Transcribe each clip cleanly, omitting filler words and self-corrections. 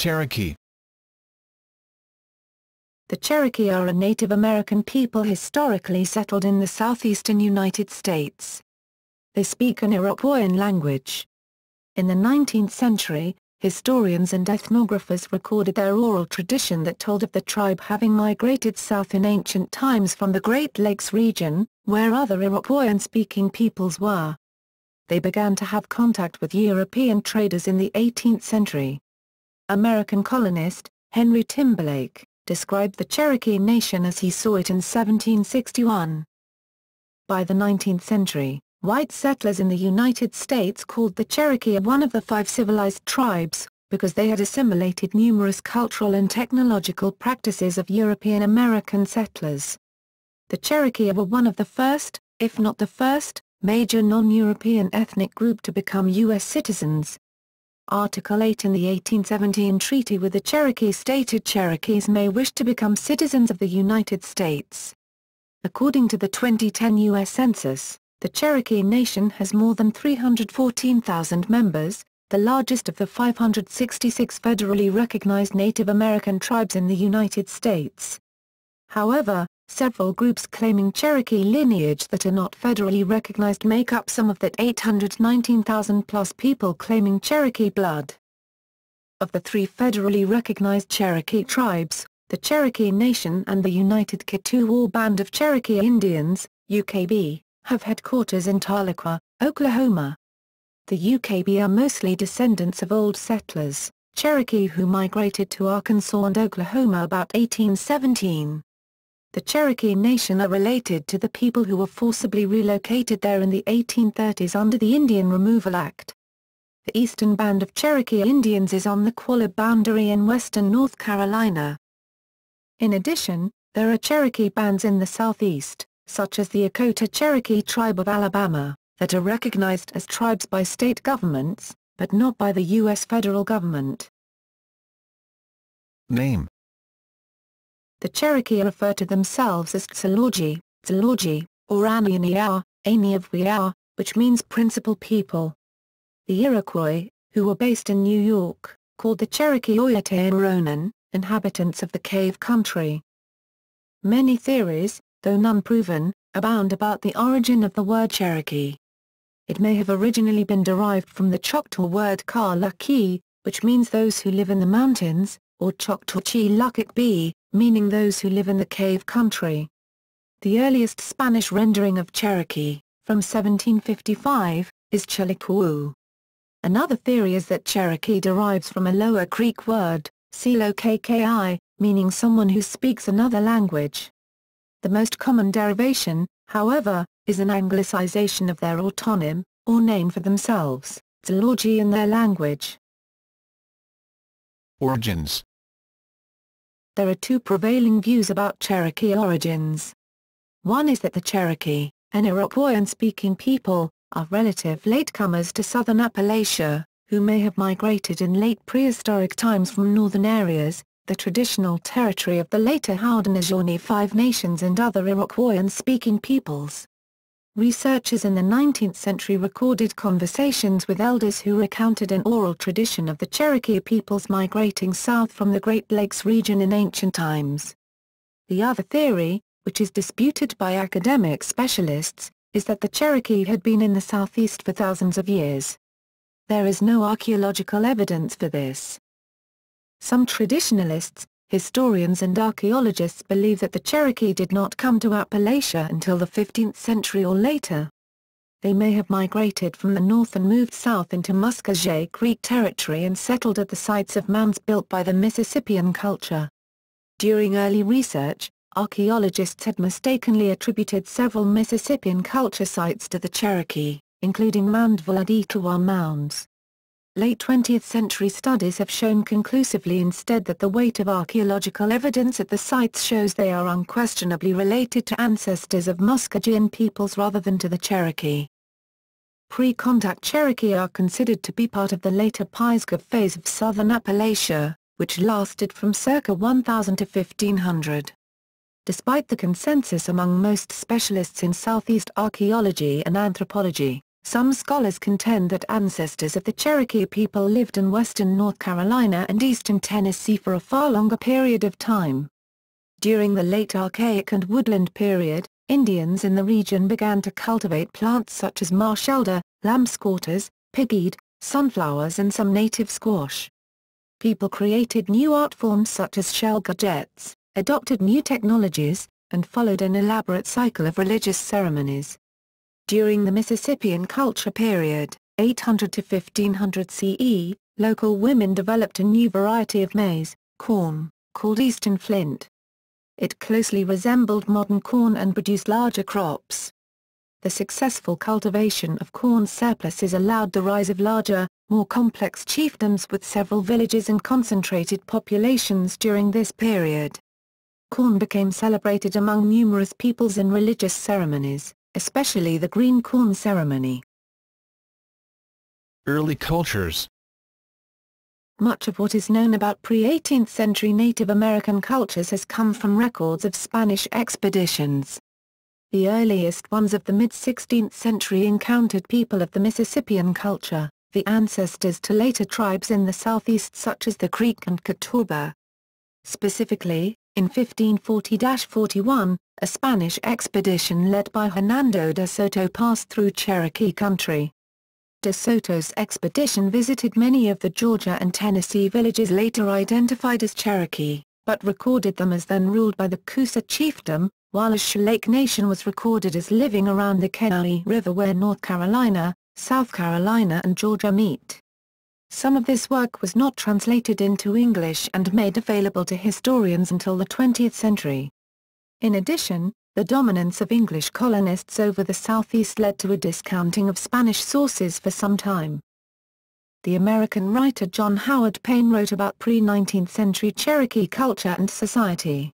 Cherokee. The Cherokee are a Native American people historically settled in the southeastern United States. They speak an Iroquoian language. In the 19th century, historians and ethnographers recorded their oral tradition that told of the tribe having migrated south in ancient times from the Great Lakes region, where other Iroquoian-speaking peoples were. They began to have contact with European traders in the 18th century. American colonist, Henry Timberlake, described the Cherokee Nation as he saw it in 1761. By the 19th century, white settlers in the United States called the Cherokee one of the 5 civilized tribes, because they had assimilated numerous cultural and technological practices of European American settlers. The Cherokee were one of the first, if not the first, major non-European ethnic group to become U.S. citizens. Article 8 in the 1817 treaty with the Cherokee stated Cherokees may wish to become citizens of the United States. According to the 2010 U.S. Census, the Cherokee Nation has more than 314,000 members, the largest of the 566 federally recognized Native American tribes in the United States. However, several groups claiming Cherokee lineage that are not federally recognized make up some of that 819,000-plus people claiming Cherokee blood. Of the 3 federally recognized Cherokee tribes, the Cherokee Nation and the United Keetoowah Band of Cherokee Indians, UKB, have headquarters in Tahlequah, Oklahoma. The UKB are mostly descendants of old settlers, Cherokee who migrated to Arkansas and Oklahoma about 1817. The Cherokee Nation are related to the people who were forcibly relocated there in the 1830s under the Indian Removal Act. The Eastern Band of Cherokee Indians is on the Qualla boundary in western North Carolina. In addition, there are Cherokee bands in the southeast, such as the Okota Cherokee Tribe of Alabama, that are recognized as tribes by state governments, but not by the U.S. federal government. Name. The Cherokee refer to themselves as Tsalorgi, or Aniavwiar, which means principal people. The Iroquois, who were based in New York, called the Cherokee Oyatearonan, inhabitants of the Cave Country. Many theories, though none proven, abound about the origin of the word Cherokee. It may have originally been derived from the Choctaw word Ka-Laki, which means those who live in the mountains, or Choctaw Chi-Lukik-B, meaning those who live in the Cave Country. The earliest Spanish rendering of Cherokee, from 1755, is Chiliquoo. Another theory is that Cherokee derives from a Lower Creek word, Clokki, meaning someone who speaks another language. The most common derivation, however, is an anglicization of their autonym, or name for themselves, Tsalorgi in their language. Origins. There are 2 prevailing views about Cherokee origins. One is that the Cherokee, an Iroquoian-speaking people, are relative latecomers to southern Appalachia, who may have migrated in late prehistoric times from northern areas, the traditional territory of the later Haudenosaunee 5 nations and other Iroquoian-speaking peoples. Researchers in the 19th century recorded conversations with elders who recounted an oral tradition of the Cherokee peoples migrating south from the Great Lakes region in ancient times. The other theory, which is disputed by academic specialists, is that the Cherokee had been in the southeast for thousands of years. There is no archaeological evidence for this. Some traditionalists, historians and archaeologists believe that the Cherokee did not come to Appalachia until the 15th century or later. They may have migrated from the north and moved south into Muskogee Creek territory and settled at the sites of mounds built by the Mississippian culture. During early research, archaeologists had mistakenly attributed several Mississippian culture sites to the Cherokee, including Moundville and Keetoowah mounds. Late 20th century studies have shown conclusively instead that the weight of archaeological evidence at the sites shows they are unquestionably related to ancestors of Muskogean peoples rather than to the Cherokee. Pre-contact Cherokee are considered to be part of the later Pisgah phase of southern Appalachia, which lasted from circa 1000 to 1500. Despite the consensus among most specialists in Southeast archaeology and anthropology, Some scholars contend that ancestors of the Cherokee people lived in western North Carolina and eastern Tennessee for a far longer period of time. During the late Archaic and Woodland period, Indians in the region began to cultivate plants such as marsh elder, lamb's quarters, pigweed, sunflowers and some native squash. People created new art forms such as shell gadgets, adopted new technologies, and followed an elaborate cycle of religious ceremonies. During the Mississippian culture period, 800 to 1500 CE, local women developed a new variety of maize, corn, called Eastern Flint. It closely resembled modern corn and produced larger crops. The successful cultivation of corn surpluses allowed the rise of larger, more complex chiefdoms with several villages and concentrated populations during this period. Corn became celebrated among numerous peoples in religious ceremonies, especially the green corn ceremony. Early cultures. Much of what is known about pre-18th century Native American cultures has come from records of Spanish expeditions. The earliest ones of the mid-16th century encountered people of the Mississippian culture, the ancestors to later tribes in the southeast such as the Creek and Keetoowah. Specifically, in 1540-41, a Spanish expedition led by Hernando de Soto passed through Cherokee country. De Soto's expedition visited many of the Georgia and Tennessee villages later identified as Cherokee, but recorded them as then ruled by the Coosa chiefdom, while a Shalake Nation was recorded as living around the Kenai River where North Carolina, South Carolina and Georgia meet. Some of this work was not translated into English and made available to historians until the 20th century. In addition, the dominance of English colonists over the Southeast led to a discounting of Spanish sources for some time. The American writer John Howard Payne wrote about pre-19th century Cherokee culture and society.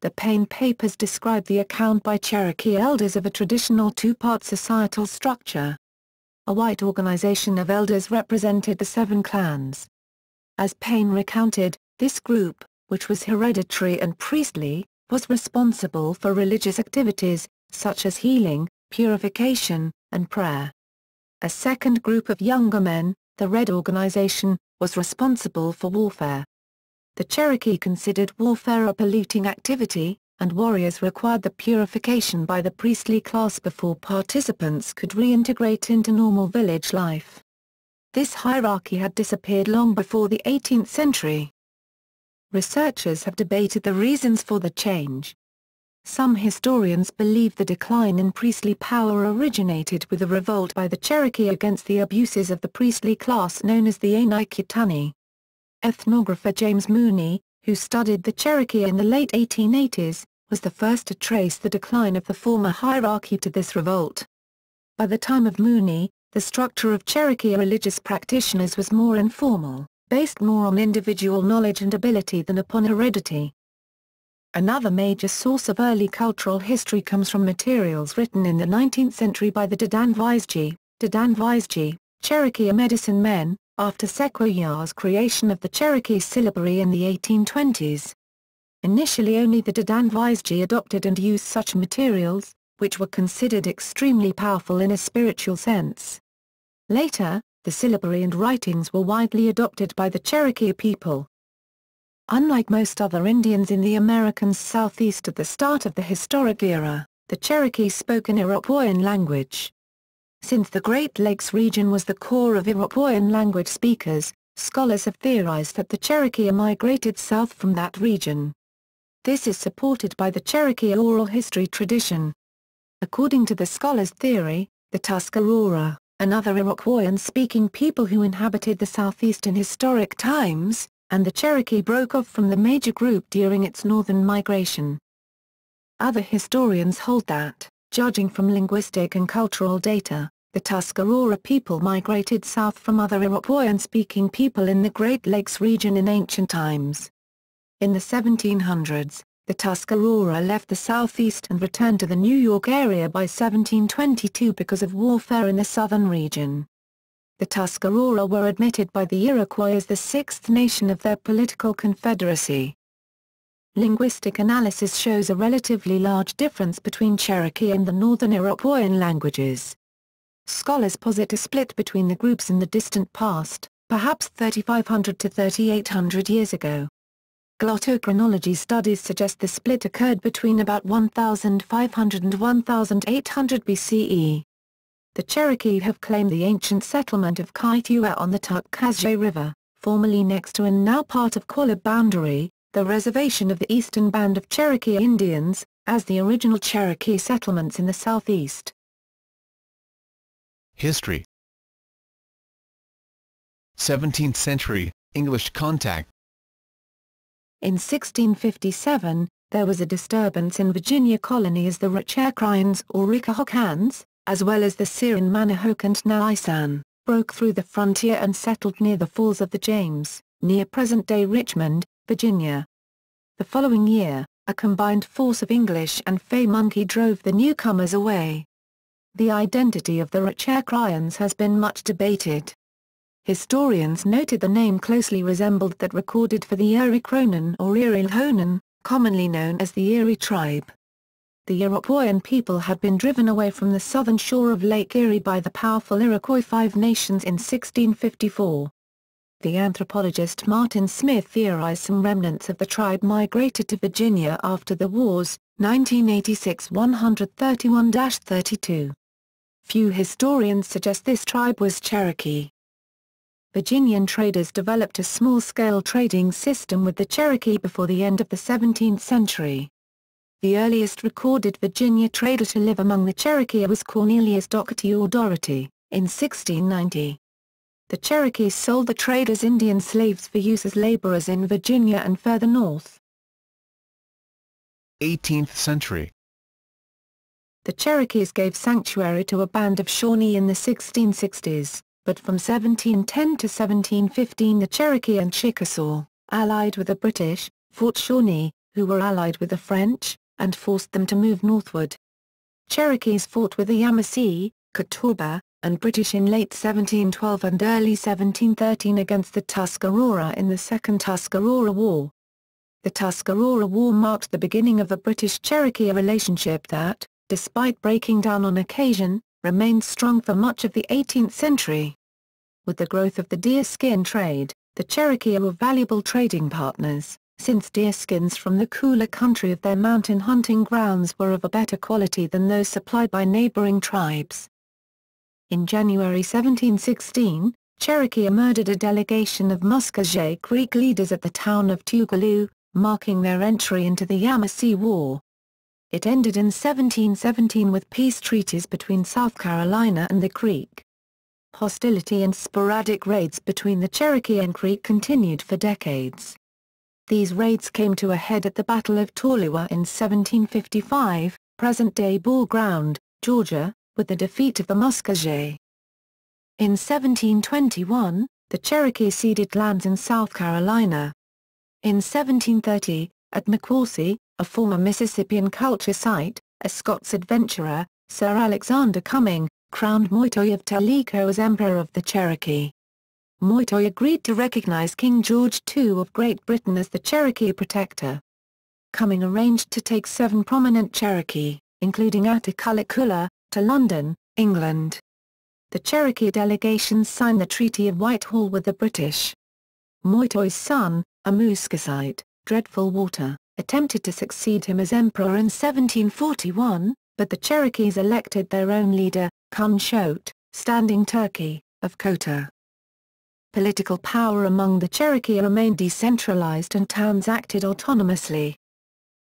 The Payne Papers describe the account by Cherokee elders of a traditional two-part societal structure. A white organization of elders represented the 7 clans. As Payne recounted, this group, which was hereditary and priestly, was responsible for religious activities, such as healing, purification, and prayer. A second group of younger men, the Red Organization, was responsible for warfare. The Cherokee considered warfare a polluting activity, and warriors required the purification by the priestly class before participants could reintegrate into normal village life. This hierarchy had disappeared long before the 18th century. Researchers have debated the reasons for the change. Some historians believe the decline in priestly power originated with a revolt by the Cherokee against the abuses of the priestly class known as the Anikitani. Ethnographer James Mooney, who studied the Cherokee in the late 1880s, was the first to trace the decline of the former hierarchy to this revolt. By the time of Mooney, the structure of Cherokee religious practitioners was more informal, based more on individual knowledge and ability than upon heredity. Another major source of early cultural history comes from materials written in the 19th century by the Dedan-Vizji, Cherokee medicine men, after Sequoyah's creation of the Cherokee syllabary in the 1820s. Initially only the Dedan-Vizji adopted and used such materials, which were considered extremely powerful in a spiritual sense. Later, the syllabary and writings were widely adopted by the Cherokee people. Unlike most other Indians in the American Southeast at the start of the historic era, the Cherokee spoke an Iroquoian language. Since the Great Lakes region was the core of Iroquoian language speakers, scholars have theorized that the Cherokee migrated south from that region. This is supported by the Cherokee oral history tradition. According to the scholars' theory, the Tuscarora, another Iroquoian-speaking people who inhabited the Southeast in historic times, and the Cherokee broke off from the major group during its northern migration. Other historians hold that, judging from linguistic and cultural data, the Tuscarora people migrated south from other Iroquoian-speaking people in the Great Lakes region in ancient times. In the 1700s, the Tuscarora left the southeast and returned to the New York area by 1722 because of warfare in the southern region. The Tuscarora were admitted by the Iroquois as the sixth nation of their political confederacy. Linguistic analysis shows a relatively large difference between Cherokee and the northern Iroquoian languages. Scholars posit a split between the groups in the distant past, perhaps 3,500 to 3,800 years ago. Glottochronology studies suggest the split occurred between about 1,500 and 1,800 BCE. The Cherokee have claimed the ancient settlement of Keetoowah on the Tuckasegee River, formerly next to and now part of Qualla Boundary, the reservation of the Eastern Band of Cherokee Indians, as the original Cherokee settlements in the southeast. History. 17th century, English contact. In 1657, there was a disturbance in Virginia colony as the Cherokee or Rickahockans, as well as the Sirin Manahawk and Naisan, broke through the frontier and settled near the Falls of the James, near present-day Richmond, Virginia. The following year, a combined force of English and Fay Monkey drove the newcomers away. The identity of the Cherokees has been much debated. Historians noted the name closely resembled that recorded for the Erie Cronan or Erie Honan, commonly known as the Erie tribe. The Iroquoian people had been driven away from the southern shore of Lake Erie by the powerful Iroquois Five Nations in 1654. The anthropologist Martin Smith theorized some remnants of the tribe migrated to Virginia after the wars, 1986 131-32. Few historians suggest this tribe was Cherokee. Virginian traders developed a small-scale trading system with the Cherokee before the end of the 17th century. The earliest recorded Virginia trader to live among the Cherokee was Cornelius Dougherty or Doherty, in 1690. The Cherokees sold the traders Indian slaves for use as laborers in Virginia and further north. 18th century. The Cherokees gave sanctuary to a band of Shawnee in the 1660s. But from 1710 to 1715 the Cherokee and Chickasaw, allied with the British, fought Shawnee, who were allied with the French, and forced them to move northward. Cherokees fought with the Yamasee, Keetoowah, and British in late 1712 and early 1713 against the Tuscarora in the Second Tuscarora War. The Tuscarora War marked the beginning of a British-Cherokee relationship that, despite breaking down on occasion, remained strong for much of the 18th century. With the growth of the deerskin trade, the Cherokee were valuable trading partners, since deerskins from the cooler country of their mountain hunting grounds were of a better quality than those supplied by neighboring tribes. In January 1716, Cherokee murdered a delegation of Muskogee Creek leaders at the town of Tougaloo, marking their entry into the Yamasee War. It ended in 1717 with peace treaties between South Carolina and the Creek. Hostility and sporadic raids between the Cherokee and Creek continued for decades. These raids came to a head at the Battle of Tallua in 1755, present-day Ball Ground, Georgia, with the defeat of the Muskogee. In 1721, the Cherokee ceded lands in South Carolina. In 1730, at McCawsey, a former Mississippian culture site, a Scots adventurer, Sir Alexander Cumming, crowned Moitoy of Tellico as Emperor of the Cherokee. Moitoy agreed to recognize King George II of Great Britain as the Cherokee protector. Cumming arranged to take 7 prominent Cherokee, including Atticulla, to London, England. The Cherokee delegation signed the Treaty of Whitehall with the British. Moitoy's son, a Muscosite, Dreadful Water, attempted to succeed him as emperor in 1741, but the Cherokees elected their own leader, Kunshot, Standing Turkey, of Kota. Political power among the Cherokee remained decentralized and towns acted autonomously.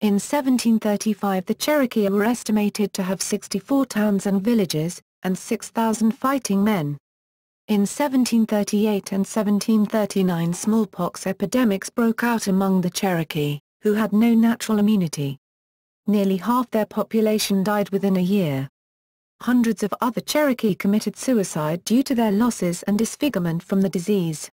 In 1735 the Cherokee were estimated to have 64 towns and villages, and 6,000 fighting men. In 1738 and 1739 smallpox epidemics broke out among the Cherokee, who had no natural immunity. Nearly half their population died within a year. Hundreds of other Cherokee committed suicide due to their losses and disfigurement from the disease.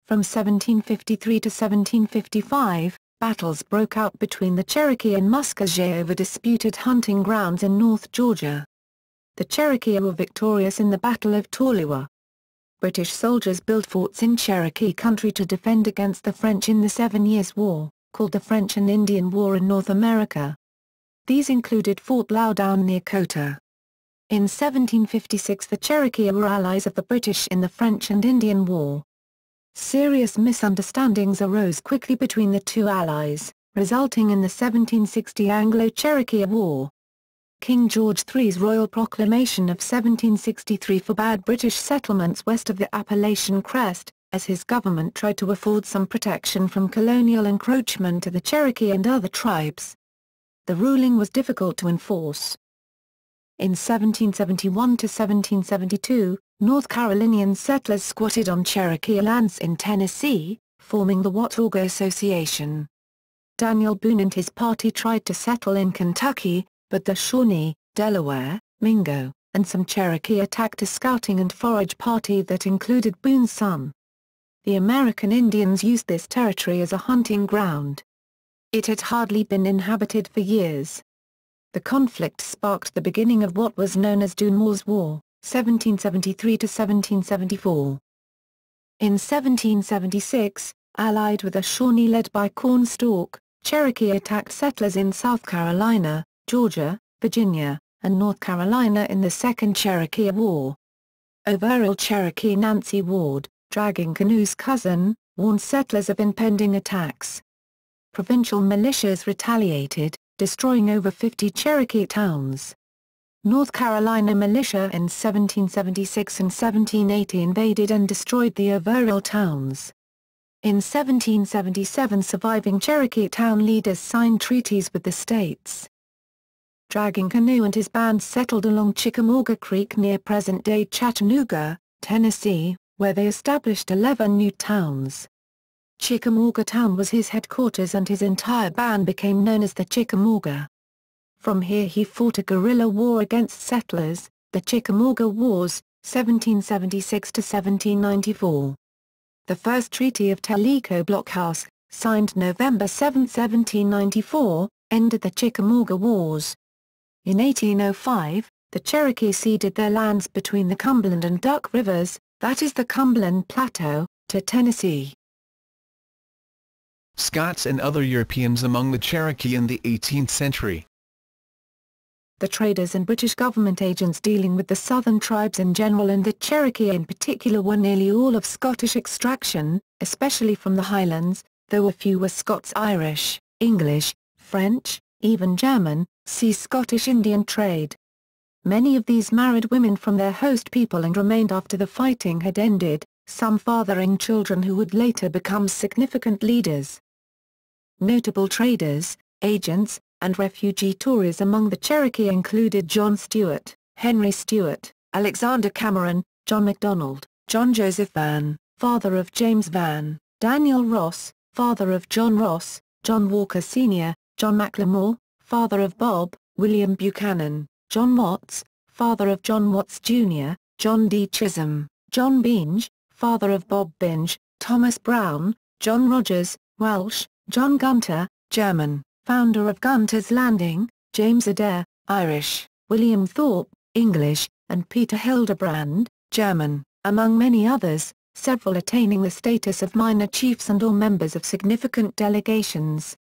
From 1753 to 1755, battles broke out between the Cherokee and Muskogee over disputed hunting grounds in North Georgia. The Cherokee were victorious in the Battle of Tallua. British soldiers built forts in Cherokee country to defend against the French in the 7 Years' War, called the French and Indian War in North America. These included Fort Loudoun near Kota. In 1756 the Cherokee were allies of the British in the French and Indian War. Serious misunderstandings arose quickly between the two allies, resulting in the 1760 Anglo-Cherokee War. King George III's Royal Proclamation of 1763 forbade British settlements west of the Appalachian crest, as his government tried to afford some protection from colonial encroachment to the Cherokee and other tribes. The ruling was difficult to enforce. In 1771 to 1772, North Carolinian settlers squatted on Cherokee lands in Tennessee, forming the Watauga Association. Daniel Boone and his party tried to settle in Kentucky, but the Shawnee, Delaware, Mingo, and some Cherokee attacked a scouting and forage party that included Boone's son. The American Indians used this territory as a hunting ground. It had hardly been inhabited for years. The conflict sparked the beginning of what was known as Dunmore's War, 1773 to 1774. In 1776, allied with a Shawnee led by Cornstalk, Cherokee attacked settlers in South Carolina, Georgia, Virginia, and North Carolina in the Second Cherokee War. Overall Cherokee Nancy Ward, Dragging Canoe's cousin, warned settlers of impending attacks. Provincial militias retaliated, destroying over 50 Cherokee towns. North Carolina militia in 1776 and 1780 invaded and destroyed the Overall towns. In 1777 surviving Cherokee town leaders signed treaties with the states. Dragging Canoe and his band settled along Chickamauga Creek near present-day Chattanooga, Tennessee, where they established 11 new towns. Chickamauga Town was his headquarters and his entire band became known as the Chickamauga. From here he fought a guerrilla war against settlers, the Chickamauga Wars, 1776 to 1794. The first Treaty of Tellico Blockhouse, signed November 7, 1794, ended the Chickamauga Wars. In 1805, the Cherokee ceded their lands between the Cumberland and Duck Rivers, that is the Cumberland Plateau, to Tennessee. Scots and other Europeans among the Cherokee in the 18th century. The traders and British government agents dealing with the southern tribes in general and the Cherokee in particular were nearly all of Scottish extraction, especially from the Highlands, though a few were Scots-Irish, English, French, even German, see Scottish Indian trade. Many of these married women from their host people and remained after the fighting had ended, some fathering children who would later become significant leaders. Notable traders, agents, and refugee Tories among the Cherokee included John Stuart, Henry Stuart, Alexander Cameron, John MacDonald, John Joseph Van, father of James Van, Daniel Ross, father of John Ross, John Walker Sr., John McLemore, father of Bob, William Buchanan, John Watts, father of John Watts Jr., John D. Chisholm, John Binge, father of Bob Binge, Thomas Brown, John Rogers, Welsh, John Gunter, German, founder of Gunter's Landing, James Adair, Irish, William Thorpe, English, and Peter Hildebrand, German, among many others, several attaining the status of minor chiefs and or members of significant delegations.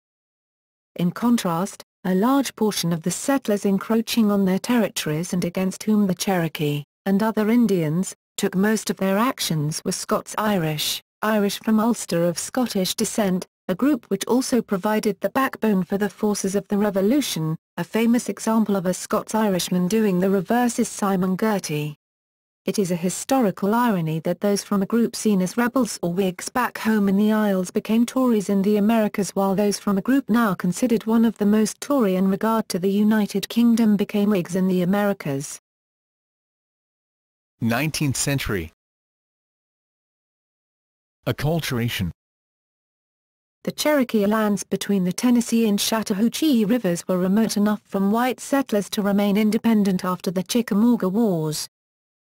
In contrast, a large portion of the settlers encroaching on their territories and against whom the Cherokee, and other Indians, took most of their actions were Scots-Irish, Irish from Ulster of Scottish descent, a group which also provided the backbone for the forces of the Revolution. A famous example of a Scots-Irishman doing the reverse is Simon Girty. It is a historical irony that those from a group seen as rebels or Whigs back home in the Isles became Tories in the Americas, while those from a group now considered one of the most Tory in regard to the United Kingdom became Whigs in the Americas. 19th century. Acculturation. The Cherokee lands between the Tennessee and Chattahoochee rivers were remote enough from white settlers to remain independent after the Chickamauga Wars.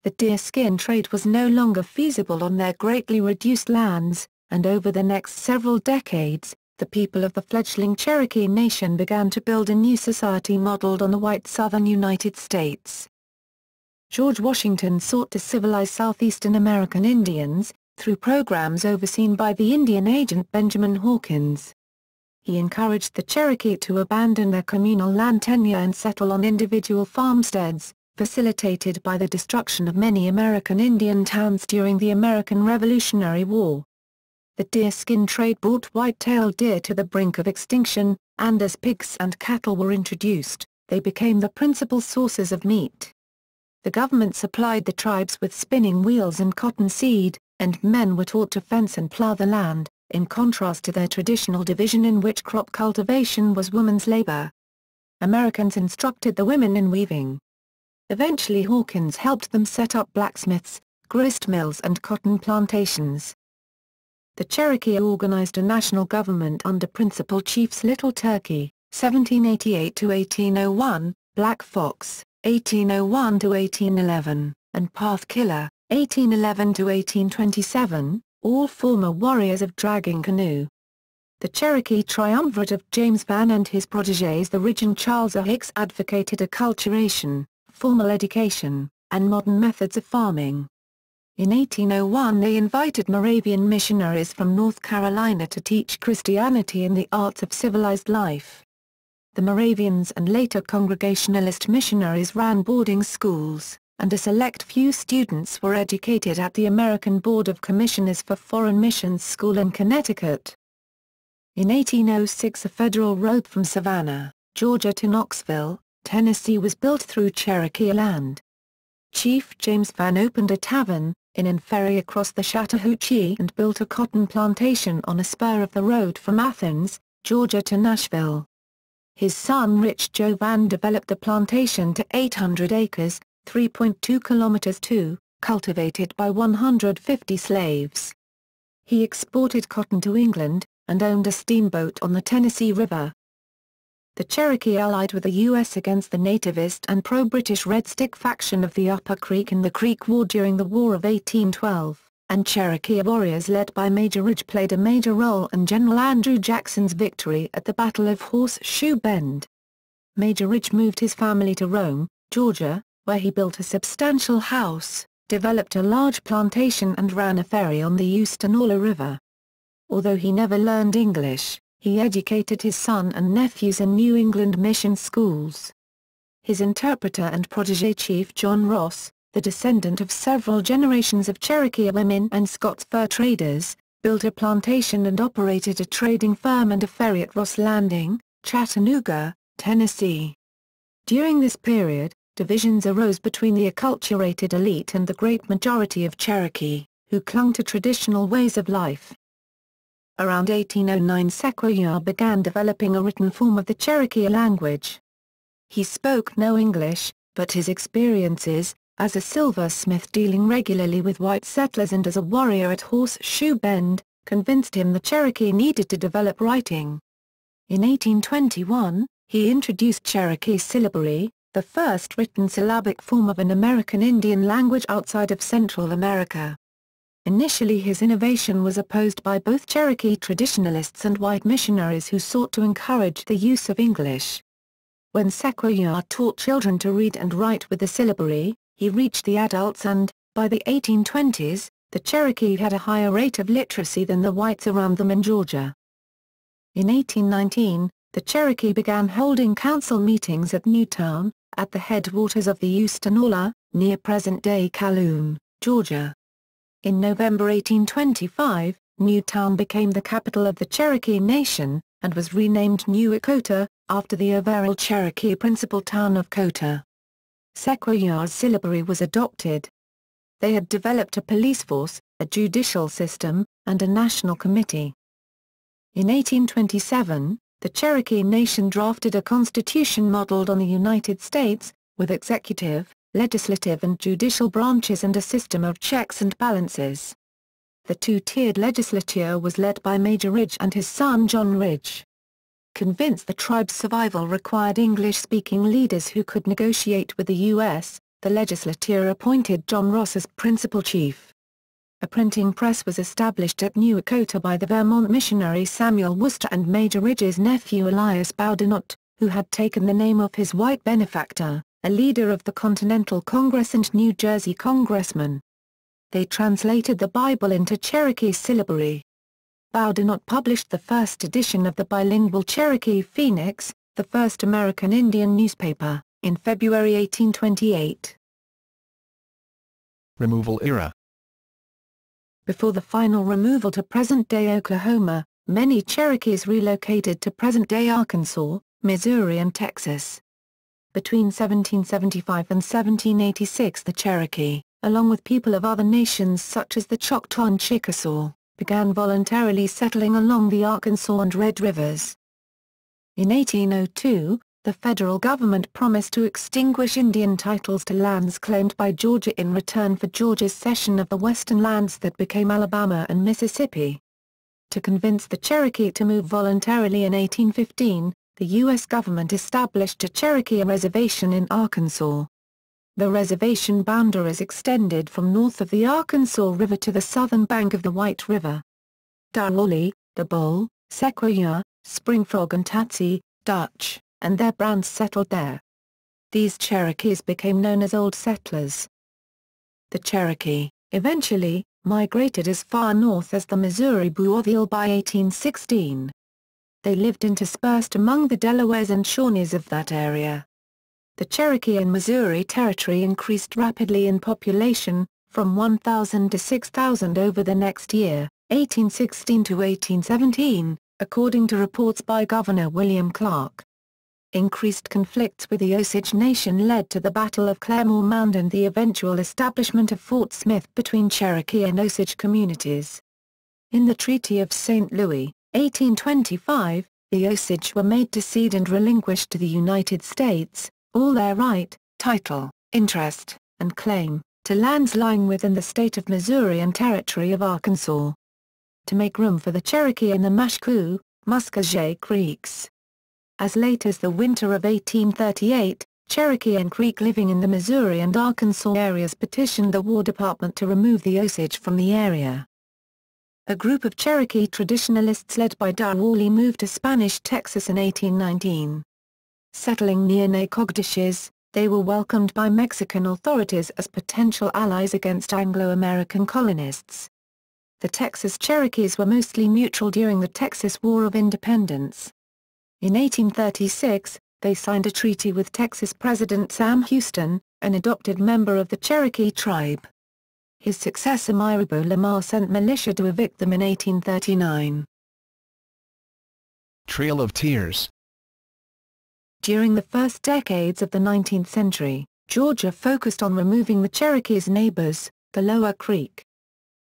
The deerskin trade was no longer feasible on their greatly reduced lands, and over the next several decades, the people of the fledgling Cherokee Nation began to build a new society modeled on the white southern United States. George Washington sought to civilize southeastern American Indians, through programs overseen by the Indian agent Benjamin Hawkins. He encouraged the Cherokee to abandon their communal land tenure and settle on individual farmsteads, facilitated by the destruction of many American Indian towns during the American Revolutionary War. The deerskin trade brought white-tailed deer to the brink of extinction, and as pigs and cattle were introduced, they became the principal sources of meat. The government supplied the tribes with spinning wheels and cotton seed, and men were taught to fence and plow the land, in contrast to their traditional division in which crop cultivation was women's labor. Americans instructed the women in weaving. Eventually Hawkins helped them set up blacksmiths, grist mills and cotton plantations. The Cherokee organized a national government under Principal Chiefs Little Turkey, 1788–1801, Black Fox, 1801–1811, and Path Killer, 1811–1827, all former warriors of dragging canoe. The Cherokee triumvirate of James Vann and his protégés the Ridge and Charles A. Hicks advocated acculturation, formal education, and modern methods of farming. In 1801 they invited Moravian missionaries from North Carolina to teach Christianity and the arts of civilized life. The Moravians and later Congregationalist missionaries ran boarding schools, and a select few students were educated at the American Board of Commissioners for Foreign Missions School in Connecticut. In 1806 a federal road from Savannah, Georgia to Knoxville, Tennessee was built through Cherokee land. Chief James Vann opened a tavern, inn and ferry across the Chattahoochee and built a cotton plantation on a spur of the road from Athens, Georgia to Nashville. His son Rich Joe Vann developed the plantation to 800 acres, 3.2 kilometers (2), cultivated by 150 slaves. He exported cotton to England, and owned a steamboat on the Tennessee River. The Cherokee allied with the U.S. against the nativist and pro-British Red Stick faction of the Upper Creek in the Creek War during the War of 1812, and Cherokee warriors led by Major Ridge played a major role in General Andrew Jackson's victory at the Battle of Horseshoe Bend. Major Ridge moved his family to Rome, Georgia, where he built a substantial house, developed a large plantation and ran a ferry on the Eustanola River. Although he never learned English, he educated his son and nephews in New England mission schools. His interpreter and protégé Chief John Ross, the descendant of several generations of Cherokee women and Scots fur traders, built a plantation and operated a trading firm and a ferry at Ross Landing, Chattanooga, Tennessee. During this period, divisions arose between the acculturated elite and the great majority of Cherokee, who clung to traditional ways of life. Around 1809 Sequoyah began developing a written form of the Cherokee language. He spoke no English, but his experiences, as a silversmith dealing regularly with white settlers and as a warrior at Horseshoe Bend, convinced him the Cherokee needed to develop writing. In 1821, he introduced Cherokee syllabary, the first written syllabic form of an American Indian language outside of Central America. Initially his innovation was opposed by both Cherokee traditionalists and white missionaries who sought to encourage the use of English. When Sequoyah taught children to read and write with the syllabary, he reached the adults and, by the 1820s, the Cherokee had a higher rate of literacy than the whites around them in Georgia. In 1819, the Cherokee began holding council meetings at Newtown, at the headwaters of the Eustanola, near present-day Calhoun, Georgia. In November 1825, Newtown became the capital of the Cherokee Nation, and was renamed New Echota, after the Overall Cherokee principal town of Cota. Sequoyah's syllabary was adopted. They had developed a police force, a judicial system, and a national committee. In 1827, the Cherokee Nation drafted a constitution modeled on the United States, with executive, legislative and judicial branches and a system of checks and balances. The two-tiered legislature was led by Major Ridge and his son John Ridge. Convinced the tribe's survival required English-speaking leaders who could negotiate with the U.S., the legislature appointed John Ross as principal chief. A printing press was established at New Echota by the Vermont missionary Samuel Worcester and Major Ridge's nephew Elias Boudinot, who had taken the name of his white benefactor, a leader of the Continental Congress and New Jersey congressman. They translated the Bible into Cherokee syllabary. Boudinot published the first edition of the bilingual Cherokee Phoenix, the first American Indian newspaper, in February 1828. Removal era. Before the final removal to present-day Oklahoma, many Cherokees relocated to present-day Arkansas, Missouri and Texas. Between 1775 and 1786 the Cherokee, along with people of other nations such as the Choctaw and Chickasaw, began voluntarily settling along the Arkansas and Red Rivers. In 1802, the federal government promised to extinguish Indian titles to lands claimed by Georgia in return for Georgia's cession of the western lands that became Alabama and Mississippi. To convince the Cherokee to move voluntarily in 1815, the U.S. government established a Cherokee reservation in Arkansas. The reservation boundaries extended from north of the Arkansas River to the southern bank of the White River. Darwali, the Bull, Sequoia, Springfrog and Tatsy, Dutch, and their brands settled there. These Cherokees became known as Old Settlers. The Cherokee, eventually, migrated as far north as the Missouri Boorville by 1816. They lived interspersed among the Delawares and Shawnees of that area. The Cherokee and Missouri Territory increased rapidly in population, from 1,000 to 6,000 over the next year, 1816 to 1817, according to reports by Governor William Clark. Increased conflicts with the Osage Nation led to the Battle of Claremore Mound and the eventual establishment of Fort Smith between Cherokee and Osage communities. In the Treaty of St. Louis, 1825, the Osage were made to cede and relinquish to the United States all their right, title, interest, and claim to lands lying within the state of Missouri and territory of Arkansas. To make room for the Cherokee and the Mashkoo, Muskogee Creeks. As late as the winter of 1838, Cherokee and Creek living in the Missouri and Arkansas areas petitioned the War Department to remove the Osage from the area. A group of Cherokee traditionalists led by Darwali moved to Spanish Texas in 1819. Settling near Nacogdoches, they were welcomed by Mexican authorities as potential allies against Anglo-American colonists. The Texas Cherokees were mostly neutral during the Texas War of Independence. In 1836, they signed a treaty with Texas President Sam Houston, an adopted member of the Cherokee tribe. His successor Mirabeau Lamar sent militia to evict them in 1839. Trail of Tears. During the first decades of the 19th century, Georgia focused on removing the Cherokees' neighbors, the Lower Creek.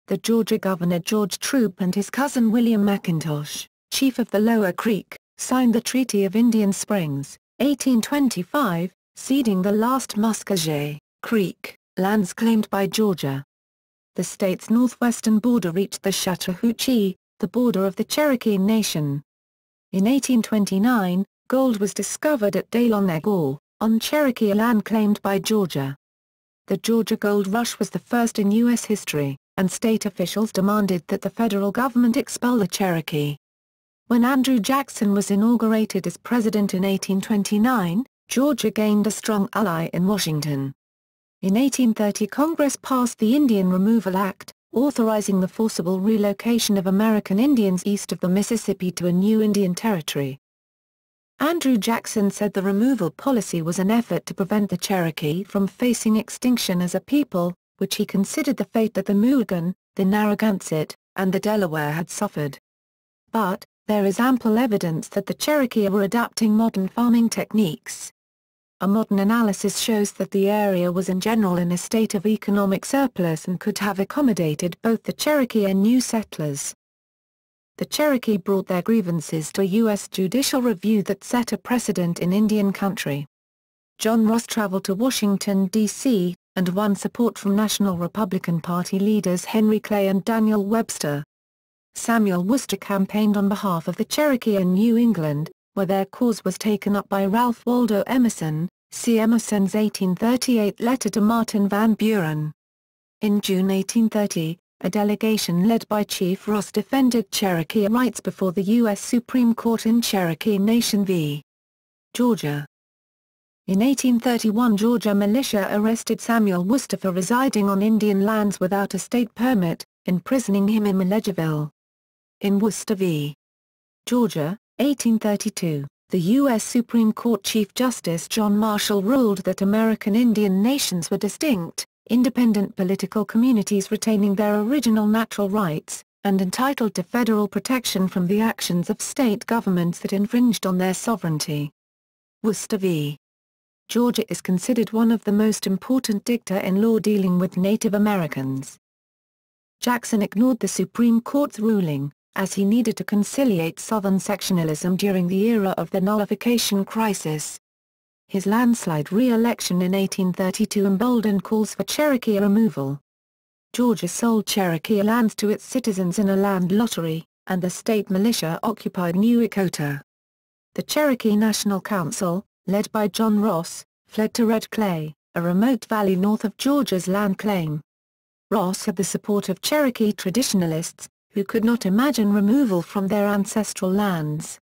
The Georgia governor George Troup and his cousin William McIntosh, chief of the Lower Creek, signed the Treaty of Indian Springs, 1825, ceding the last Muskogee Creek lands claimed by Georgia. The state's northwestern border reached the Chattahoochee, the border of the Cherokee Nation. In 1829, gold was discovered at Daylonegor, on Cherokee land claimed by Georgia. The Georgia Gold Rush was the first in U.S. history, and state officials demanded that the federal government expel the Cherokee. When Andrew Jackson was inaugurated as president in 1829, Georgia gained a strong ally in Washington. In 1830 Congress passed the Indian Removal Act, authorizing the forcible relocation of American Indians east of the Mississippi to a new Indian territory. Andrew Jackson said the removal policy was an effort to prevent the Cherokee from facing extinction as a people, which he considered the fate that the Mugan, the Narragansett, and the Delaware had suffered. But, there is ample evidence that the Cherokee were adapting modern farming techniques. A modern analysis shows that the area was in general in a state of economic surplus and could have accommodated both the Cherokee and new settlers. The Cherokee brought their grievances to a U.S. judicial review that set a precedent in Indian country. John Ross traveled to Washington, D.C., and won support from National Republican Party leaders Henry Clay and Daniel Webster. Samuel Worcester campaigned on behalf of the Cherokee in New England, where their cause was taken up by Ralph Waldo Emerson, see Emerson's 1838 letter to Martin Van Buren. In June 1830, a delegation led by Chief Ross defended Cherokee rights before the U.S. Supreme Court in Cherokee Nation v. Georgia. In 1831 Georgia militia arrested Samuel Worcester for residing on Indian lands without a state permit, imprisoning him in Milledgeville. In Worcester v. Georgia, 1832, the U.S. Supreme Court Chief Justice John Marshall ruled that American Indian nations were distinct, independent political communities retaining their original natural rights, and entitled to federal protection from the actions of state governments that infringed on their sovereignty. Worcester v. Georgia is considered one of the most important dicta in law dealing with Native Americans. Jackson ignored the Supreme Court's ruling, as he needed to conciliate Southern sectionalism during the era of the nullification crisis. His landslide re-election in 1832 emboldened calls for Cherokee removal. Georgia sold Cherokee lands to its citizens in a land lottery, and the state militia occupied New Echota. The Cherokee National Council, led by John Ross, fled to Red Clay, a remote valley north of Georgia's land claim. Ross had the support of Cherokee traditionalists, who could not imagine removal from their ancestral lands.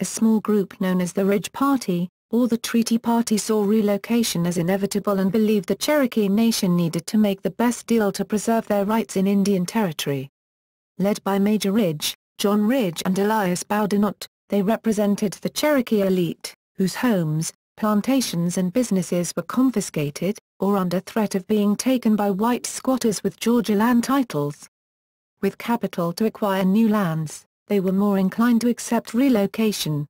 A small group known as the Ridge Party, or the Treaty Party, saw relocation as inevitable and believed the Cherokee Nation needed to make the best deal to preserve their rights in Indian Territory. Led by Major Ridge, John Ridge and Elias Boudinot, they represented the Cherokee elite, whose homes, plantations and businesses were confiscated, or under threat of being taken by white squatters with Georgia land titles. With capital to acquire new lands, they were more inclined to accept relocation.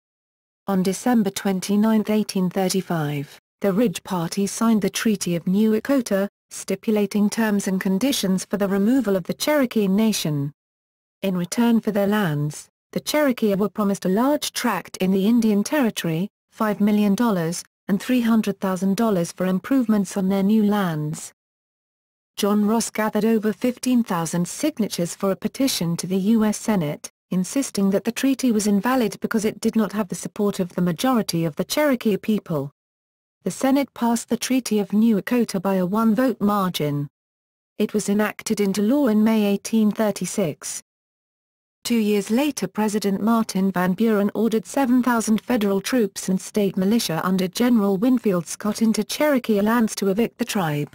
On December 29, 1835, the Ridge Party signed the Treaty of New Echota, stipulating terms and conditions for the removal of the Cherokee Nation. In return for their lands, the Cherokee were promised a large tract in the Indian Territory, $5 million, and $300,000 for improvements on their new lands. John Ross gathered over 15,000 signatures for a petition to the U.S. Senate, insisting that the treaty was invalid because it did not have the support of the majority of the Cherokee people. The Senate passed the Treaty of New Echota by a one-vote margin. It was enacted into law in May 1836. 2 years later, President Martin Van Buren ordered 7,000 federal troops and state militia under General Winfield Scott into Cherokee lands to evict the tribe.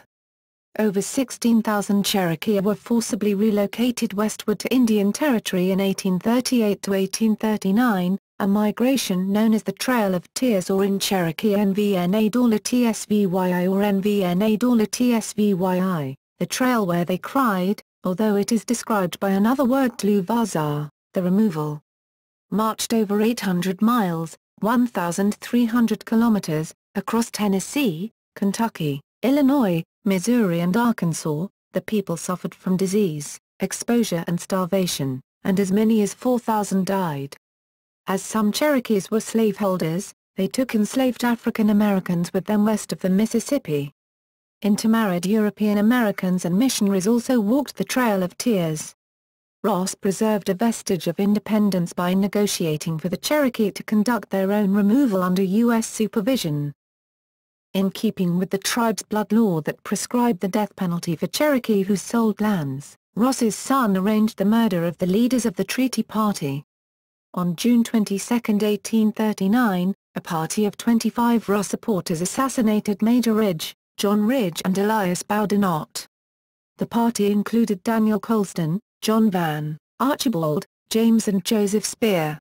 Over 16,000 Cherokee were forcibly relocated westward to Indian Territory in 1838 to 1839, a migration known as the Trail of Tears, or in Cherokee Nvna Dala Tsvyi or Nvna Dala Tsvyi, the trail where they cried, although it is described by another word Tluvazar, the removal. Marched over 800 miles, 1,300 kilometers, across Tennessee, Kentucky, Illinois, Missouri and Arkansas, the people suffered from disease, exposure and starvation, and as many as 4,000 died. As some Cherokees were slaveholders, they took enslaved African Americans with them west of the Mississippi. Intermarried European Americans and missionaries also walked the Trail of Tears. Ross preserved a vestige of independence by negotiating for the Cherokee to conduct their own removal under U.S. supervision. In keeping with the tribe's blood law that prescribed the death penalty for Cherokee who sold lands, Ross's son arranged the murder of the leaders of the Treaty Party. On June 22, 1839, a party of 25 Ross supporters assassinated Major Ridge, John Ridge and Elias Boudinot. The party included Daniel Colston, John Vann, Archibald, James and Joseph Spear.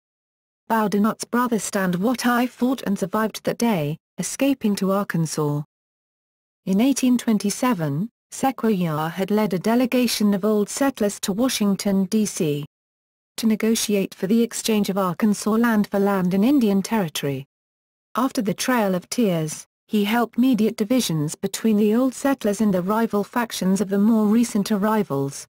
Boudinot's brother Stand Wattai fought and survived that day, escaping to Arkansas. In 1827, Keetoowah had led a delegation of old settlers to Washington, D.C. to negotiate for the exchange of Arkansas land for land in Indian Territory. After the Trail of Tears, he helped mediate divisions between the old settlers and the rival factions of the more recent arrivals.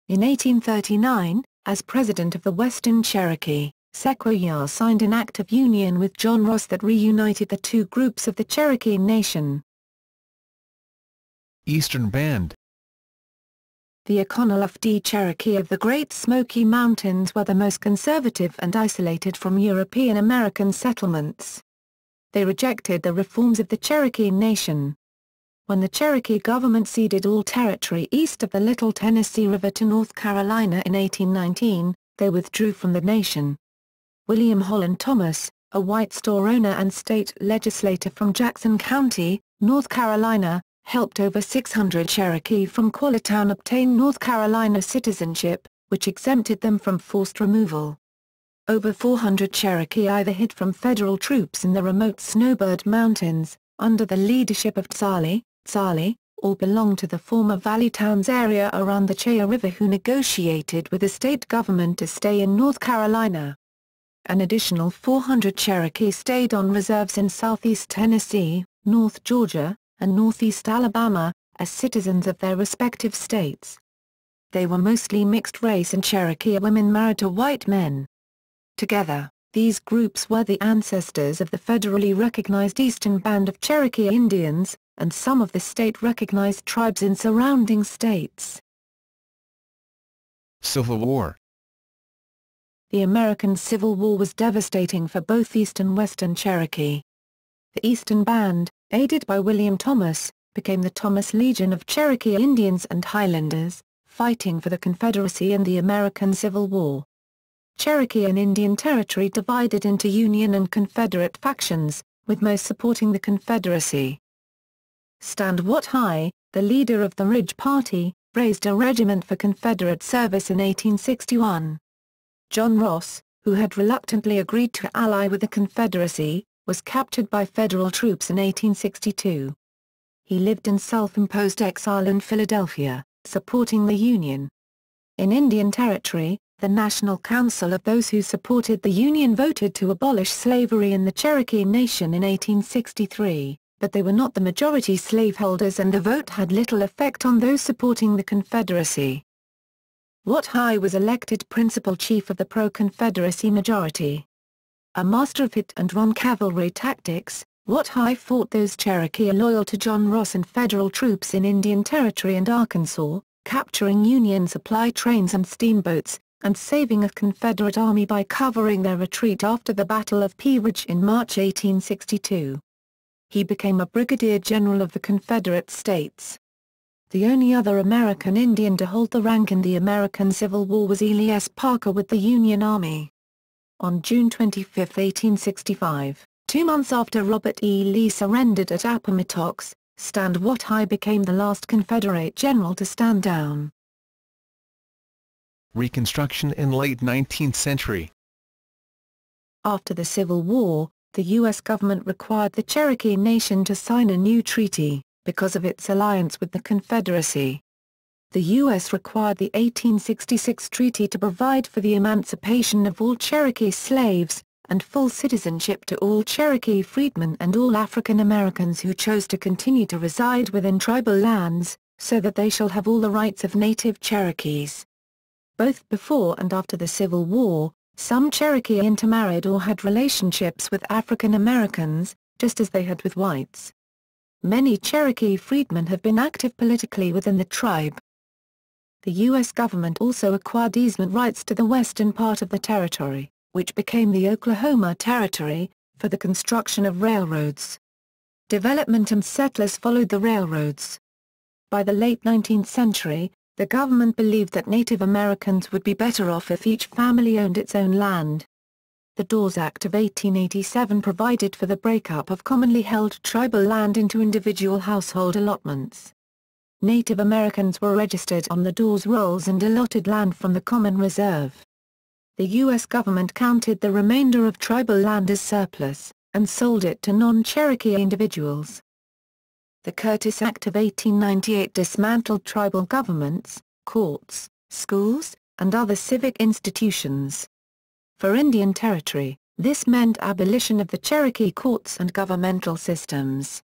In 1839, as president of the Western Cherokee, Keetoowah signed an act of union with John Ross that reunited the two groups of the Cherokee Nation. Eastern Band. The Oconaluftee Cherokee of the Great Smoky Mountains were the most conservative and isolated from European American settlements. They rejected the reforms of the Cherokee Nation. When the Cherokee government ceded all territory east of the Little Tennessee River to North Carolina in 1819, they withdrew from the nation. William Holland Thomas, a white store owner and state legislator from Jackson County, North Carolina, helped over 600 Cherokee from Quallatown obtain North Carolina citizenship, which exempted them from forced removal. Over 400 Cherokee either hid from federal troops in the remote Snowbird Mountains, under the leadership of Tsali, or belonged to the former Valley Towns area around the Chaya River who negotiated with the state government to stay in North Carolina. An additional 400 Cherokee stayed on reserves in southeast Tennessee, North Georgia, and northeast Alabama, as citizens of their respective states. They were mostly mixed-race and Cherokee women married to white men. Together, these groups were the ancestors of the federally recognized Eastern Band of Cherokee Indians, and some of the state-recognized tribes in surrounding states. Civil War. The American Civil War was devastating for both East and Western Cherokee. The Eastern Band, aided by William Thomas, became the Thomas Legion of Cherokee Indians and Highlanders, fighting for the Confederacy in the American Civil War. Cherokee and Indian Territory divided into Union and Confederate factions, with most supporting the Confederacy. Stand Watt High, the leader of the Ridge Party, raised a regiment for Confederate service in 1861. John Ross, who had reluctantly agreed to ally with the Confederacy, was captured by Federal troops in 1862. He lived in self-imposed exile in Philadelphia, supporting the Union. In Indian Territory, the National Council of those who supported the Union voted to abolish slavery in the Cherokee Nation in 1863, but they were not the majority slaveholders and the vote had little effect on those supporting the Confederacy. Watt High was elected principal chief of the pro-Confederacy majority. A master of hit and run cavalry tactics, Watt High fought those Cherokee loyal to John Ross and Federal troops in Indian Territory and Arkansas, capturing Union supply trains and steamboats, and saving a Confederate army by covering their retreat after the Battle of Pea Ridge in March 1862. He became a brigadier general of the Confederate States. The only other American Indian to hold the rank in the American Civil War was Ely S. Parker with the Union Army. On June 25, 1865, 2 months after Robert E. Lee surrendered at Appomattox, Stand Watt High became the last Confederate general to stand down. Reconstruction in late 19th century. After the Civil War, the U.S. government required the Cherokee Nation to sign a new treaty, because of its alliance with the Confederacy. The U.S. required the 1866 treaty to provide for the emancipation of all Cherokee slaves, and full citizenship to all Cherokee freedmen and all African Americans who chose to continue to reside within tribal lands, so that they shall have all the rights of native Cherokees. Both before and after the Civil War, some Cherokee intermarried or had relationships with African Americans, just as they had with whites. Many Cherokee freedmen have been active politically within the tribe. The U.S. government also acquired easement rights to the western part of the territory, which became the Oklahoma Territory, for the construction of railroads. Development and settlers followed the railroads. By the late 19th century, the government believed that Native Americans would be better off if each family owned its own land. The Dawes Act of 1887 provided for the breakup of commonly held tribal land into individual household allotments. Native Americans were registered on the Dawes rolls and allotted land from the Common Reserve. The U.S. government counted the remainder of tribal land as surplus, and sold it to non-Cherokee individuals. The Curtis Act of 1898 dismantled tribal governments, courts, schools, and other civic institutions. For Indian Territory, this meant abolition of the Cherokee courts and governmental systems.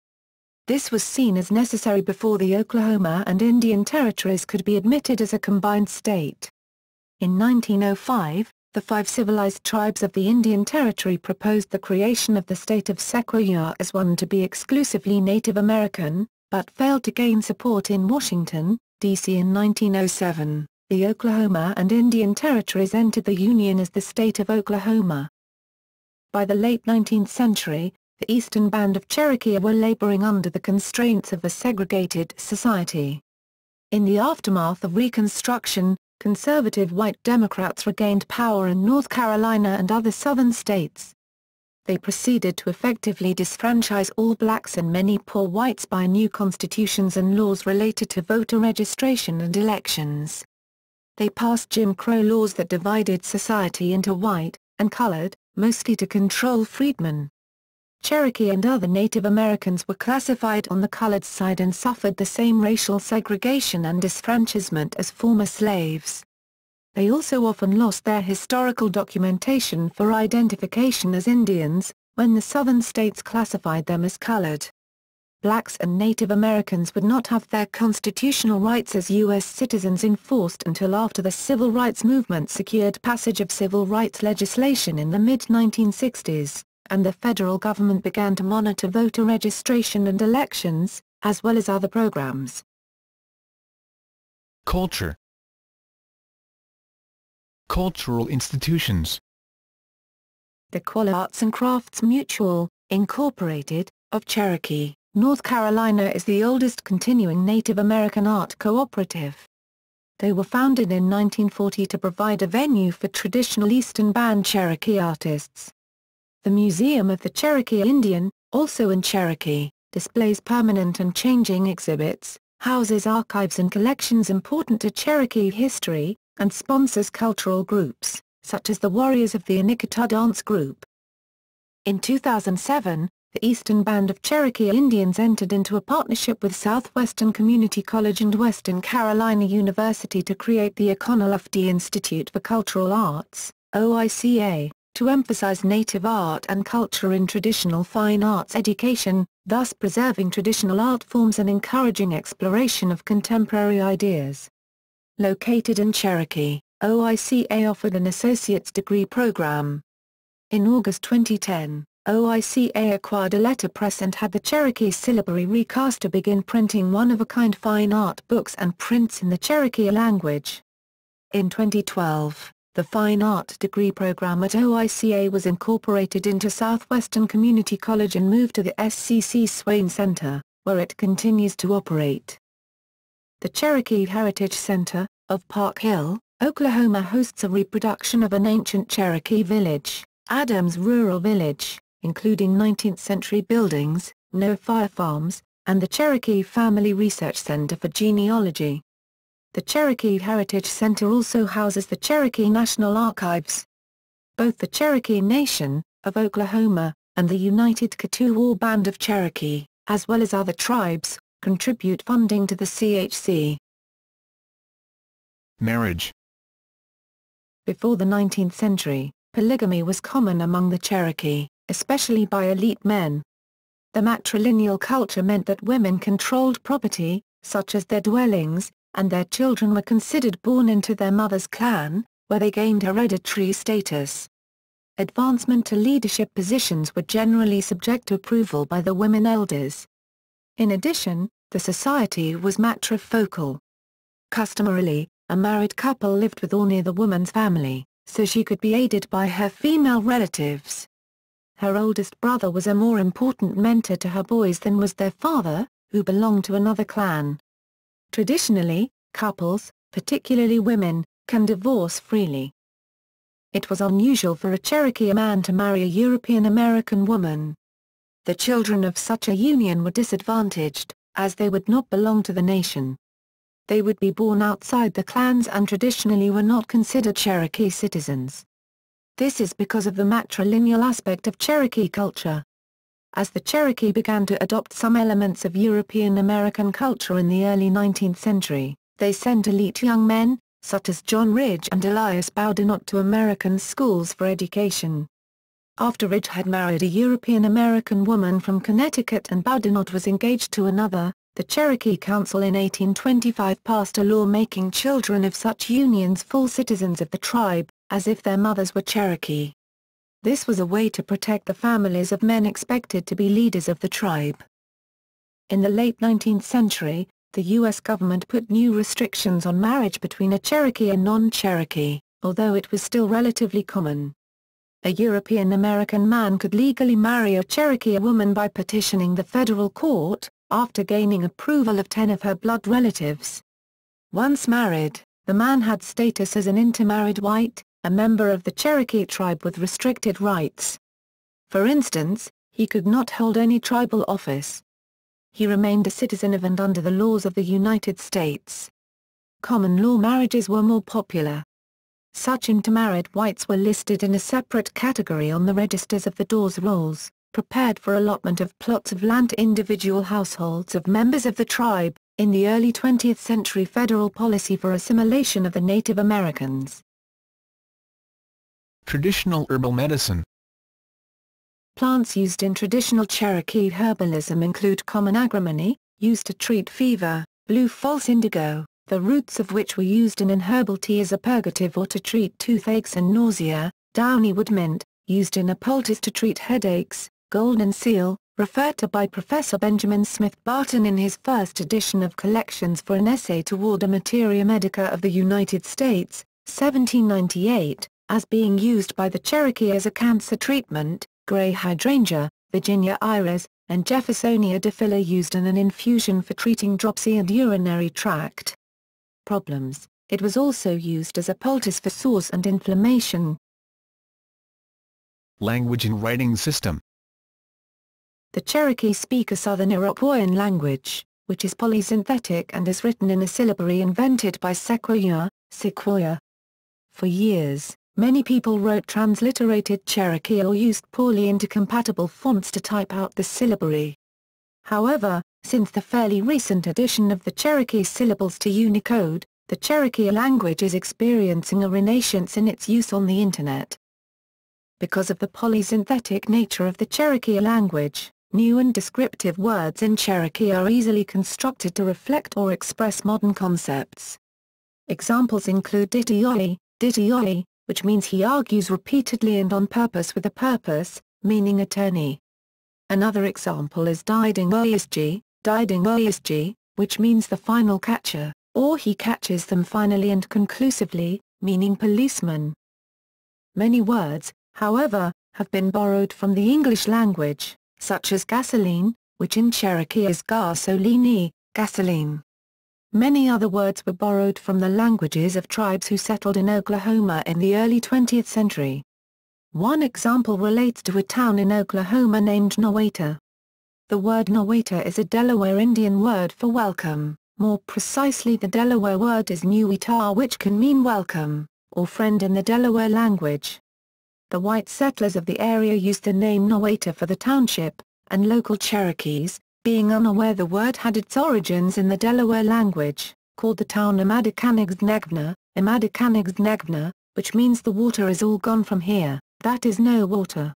This was seen as necessary before the Oklahoma and Indian Territories could be admitted as a combined state. In 1905, the 5 civilized tribes of the Indian Territory proposed the creation of the state of Sequoyah as one to be exclusively Native American, but failed to gain support in Washington, D.C. in 1907. The Oklahoma and Indian Territories entered the Union as the state of Oklahoma. By the late 19th century, the Eastern Band of Cherokee were laboring under the constraints of a segregated society. In the aftermath of Reconstruction, conservative white Democrats regained power in North Carolina and other southern states. They proceeded to effectively disfranchise all blacks and many poor whites by new constitutions and laws related to voter registration and elections. They passed Jim Crow laws that divided society into white, and colored, mostly to control freedmen. Cherokee and other Native Americans were classified on the colored side and suffered the same racial segregation and disfranchisement as former slaves. They also often lost their historical documentation for identification as Indians, when the southern states classified them as colored. Blacks and Native Americans would not have their constitutional rights as U.S. citizens enforced until after the Civil Rights Movement secured passage of civil rights legislation in the mid-1960s, and the federal government began to monitor voter registration and elections, as well as other programs. Culture. Cultural institutions. The Qualla Arts and Crafts Mutual, Incorporated, of Cherokee, North Carolina is the oldest continuing Native American art cooperative. They were founded in 1940 to provide a venue for traditional Eastern Band Cherokee artists. The Museum of the Cherokee Indian, also in Cherokee, displays permanent and changing exhibits, houses archives and collections important to Cherokee history, and sponsors cultural groups, such as the Warriors of the Aniktah Dance Group. In 2007, the Eastern Band of Cherokee Indians entered into a partnership with Southwestern Community College and Western Carolina University to create the Oconaluftee Institute for Cultural Arts, OICA, to emphasize Native art and culture in traditional fine arts education, thus preserving traditional art forms and encouraging exploration of contemporary ideas. Located in Cherokee, OICA offered an associate's degree program. In August 2010, OICA acquired a letterpress and had the Cherokee syllabary recast to begin printing one-of-a-kind fine art books and prints in the Cherokee language. In 2012, the Fine Art degree program at OICA was incorporated into Southwestern Community College and moved to the SCC Swain Center, where it continues to operate. The Cherokee Heritage Center, of Park Hill, Oklahoma hosts a reproduction of an ancient Cherokee village, Adams Rural Village, including 19th-century buildings, no fire farms, and the Cherokee Family Research Center for Genealogy. The Cherokee Heritage Center also houses the Cherokee National Archives. Both the Cherokee Nation, of Oklahoma, and the United Keetoowah Band of Cherokee, as well as other tribes, contribute funding to the CHC. Marriage. Before the 19th century, polygamy was common among the Cherokee, especially by elite men. The matrilineal culture meant that women controlled property, such as their dwellings, and their children were considered born into their mother's clan, where they gained hereditary status. Advancement to leadership positions were generally subject to approval by the women elders. In addition, the society was matrifocal. Customarily, a married couple lived with or near the woman's family, so she could be aided by her female relatives. Her oldest brother was a more important mentor to her boys than was their father, who belonged to another clan. Traditionally, couples, particularly women, can divorce freely. It was unusual for a Cherokee man to marry a European American woman. The children of such a union were disadvantaged, as they would not belong to the nation. They would be born outside the clans and traditionally were not considered Cherokee citizens. This is because of the matrilineal aspect of Cherokee culture. As the Cherokee began to adopt some elements of European American culture in the early 19th century, they sent elite young men, such as John Ridge and Elias Boudinot, to American schools for education. After Ridge had married a European American woman from Connecticut and Boudinot was engaged to another, the Cherokee Council in 1825 passed a law making children of such unions full citizens of the tribe, as if their mothers were Cherokee. This was a way to protect the families of men expected to be leaders of the tribe. In the late 19th century, the U.S. government put new restrictions on marriage between a Cherokee and non-Cherokee, although it was still relatively common. A European American man could legally marry a Cherokee woman by petitioning the federal court, after gaining approval of 10 of her blood relatives. Once married, the man had status as an intermarried white, a member of the Cherokee tribe with restricted rights. For instance, he could not hold any tribal office. He remained a citizen of and under the laws of the United States. Common law marriages were more popular. such intermarried whites were listed in a separate category on the registers of the Dawes Rolls, prepared for allotment of plots of land to individual households of members of the tribe, in the early 20th century federal policy for assimilation of the Native Americans. Traditional herbal medicine. Plants used in traditional Cherokee herbalism include common agrimony, used to treat fever, blue false indigo, the roots of which were used in an herbal tea as a purgative or to treat toothaches and nausea, downy wood mint, used in a poultice to treat headaches, golden seal, referred to by Professor Benjamin Smith Barton in his first edition of Collections for an Essay Toward a Materia Medica of the United States, 1798, as being used by the Cherokee as a cancer treatment, gray hydrangea, Virginia iris, and Jeffersonia diphylla used in an infusion for treating dropsy and urinary tract problems. It was also used as a poultice for sores and inflammation. Language and writing system. The Cherokee speak a Southern Iroquoian language, which is polysynthetic and is written in a syllabary invented by Sequoyah. For years, many people wrote transliterated Cherokee or used poorly intercompatible fonts to type out the syllabary. However, since the fairly recent addition of the Cherokee syllables to Unicode, the Cherokee language is experiencing a renaissance in its use on the Internet. Because of the polysynthetic nature of the Cherokee language, new and descriptive words in Cherokee are easily constructed to reflect or express modern concepts. Examples include Dittioli, which means he argues repeatedly and on purpose with a purpose, meaning attorney. Another example is Didingoyisji, which means the final catcher, or he catches them finally and conclusively, meaning policeman. Many words, however, have been borrowed from the English language, such as gasoline, which in Cherokee is gasolini, gasoline. Many other words were borrowed from the languages of tribes who settled in Oklahoma in the early 20th century. One example relates to a town in Oklahoma named Nowata. The word Nowata is a Delaware Indian word for welcome, more precisely the Delaware word is Nuita, which can mean welcome, or friend in the Delaware language. The white settlers of the area used the name Nowata for the township, and local Cherokees, being unaware the word had its origins in the Delaware language, called the town Imadikanigsnegvna, which means the water is all gone from here, that is no water.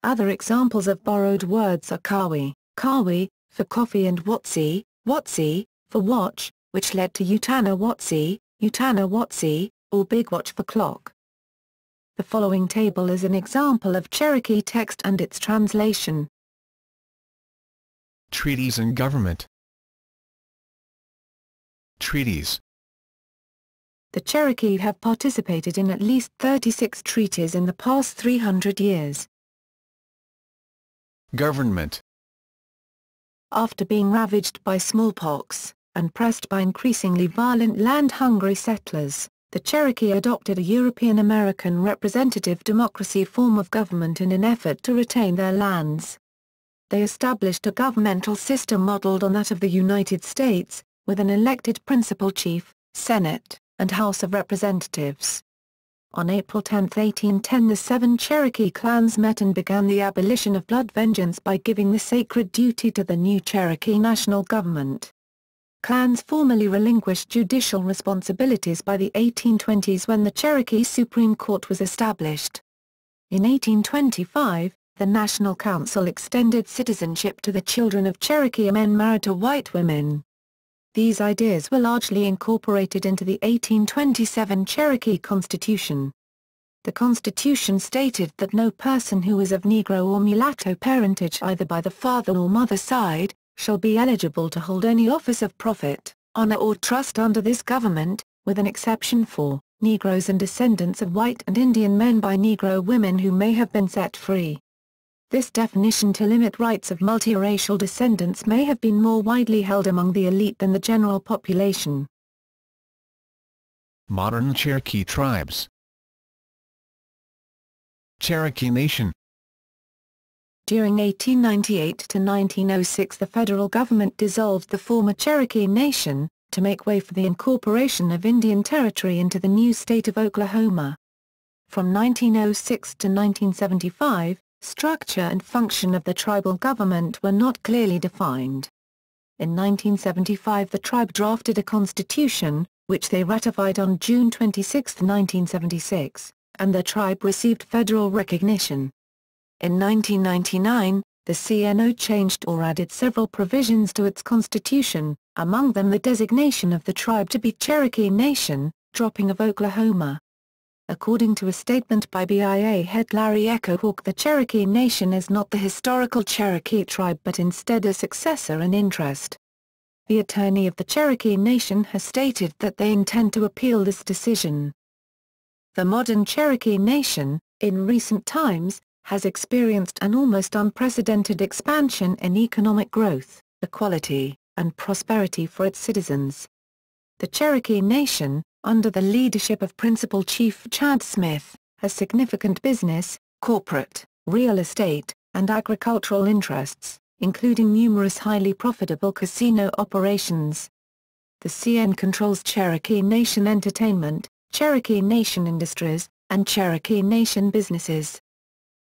Other examples of borrowed words are kawi, for coffee, and watsi, for watch, which led to Utana watsi, or big watch for clock. The following table is an example of Cherokee text and its translation. Treaties and government. Treaties. The Cherokee have participated in at least 36 treaties in the past 300 years. Government. After being ravaged by smallpox, and pressed by increasingly violent land-hungry settlers, the Cherokee adopted a European-American representative democracy form of government in an effort to retain their lands. They established a governmental system modeled on that of the United States, with an elected principal chief, Senate, and House of Representatives. On April 10, 1810, the 7 Cherokee clans met and began the abolition of blood vengeance by giving the sacred duty to the new Cherokee national government. Clans formally relinquished judicial responsibilities by the 1820s when the Cherokee Supreme Court was established. In 1825, the National Council extended citizenship to the children of Cherokee men married to white women. These ideas were largely incorporated into the 1827 Cherokee Constitution. The Constitution stated that no person who is of Negro or mulatto parentage either by the father or mother side, shall be eligible to hold any office of profit, honor or trust under this government, with an exception for Negroes and descendants of white and Indian men by Negro women who may have been set free. This definition to limit rights of multiracial descendants may have been more widely held among the elite than the general population. Modern Cherokee tribes. Cherokee Nation. During 1898 to 1906, the federal government dissolved the former Cherokee Nation, to make way for the incorporation of Indian Territory into the new state of Oklahoma. From 1906 to 1975, structure and function of the tribal government were not clearly defined. In 1975 the tribe drafted a constitution, which they ratified on June 26, 1976, and the tribe received federal recognition. In 1999, the CNO changed or added several provisions to its constitution, among them the designation of the tribe to be Cherokee Nation, dropping of Oklahoma. According to a statement by BIA head Larry Echo Hawk, the Cherokee Nation is not the historical Cherokee tribe but instead a successor in interest. The attorney of the Cherokee Nation has stated that they intend to appeal this decision. The modern Cherokee Nation, in recent times, has experienced an almost unprecedented expansion in economic growth, equality, and prosperity for its citizens. The Cherokee Nation, under the leadership of Principal Chief Chad Smith, has significant business, corporate, real estate, and agricultural interests, including numerous highly profitable casino operations. The CN controls Cherokee Nation Entertainment, Cherokee Nation Industries, and Cherokee Nation Businesses.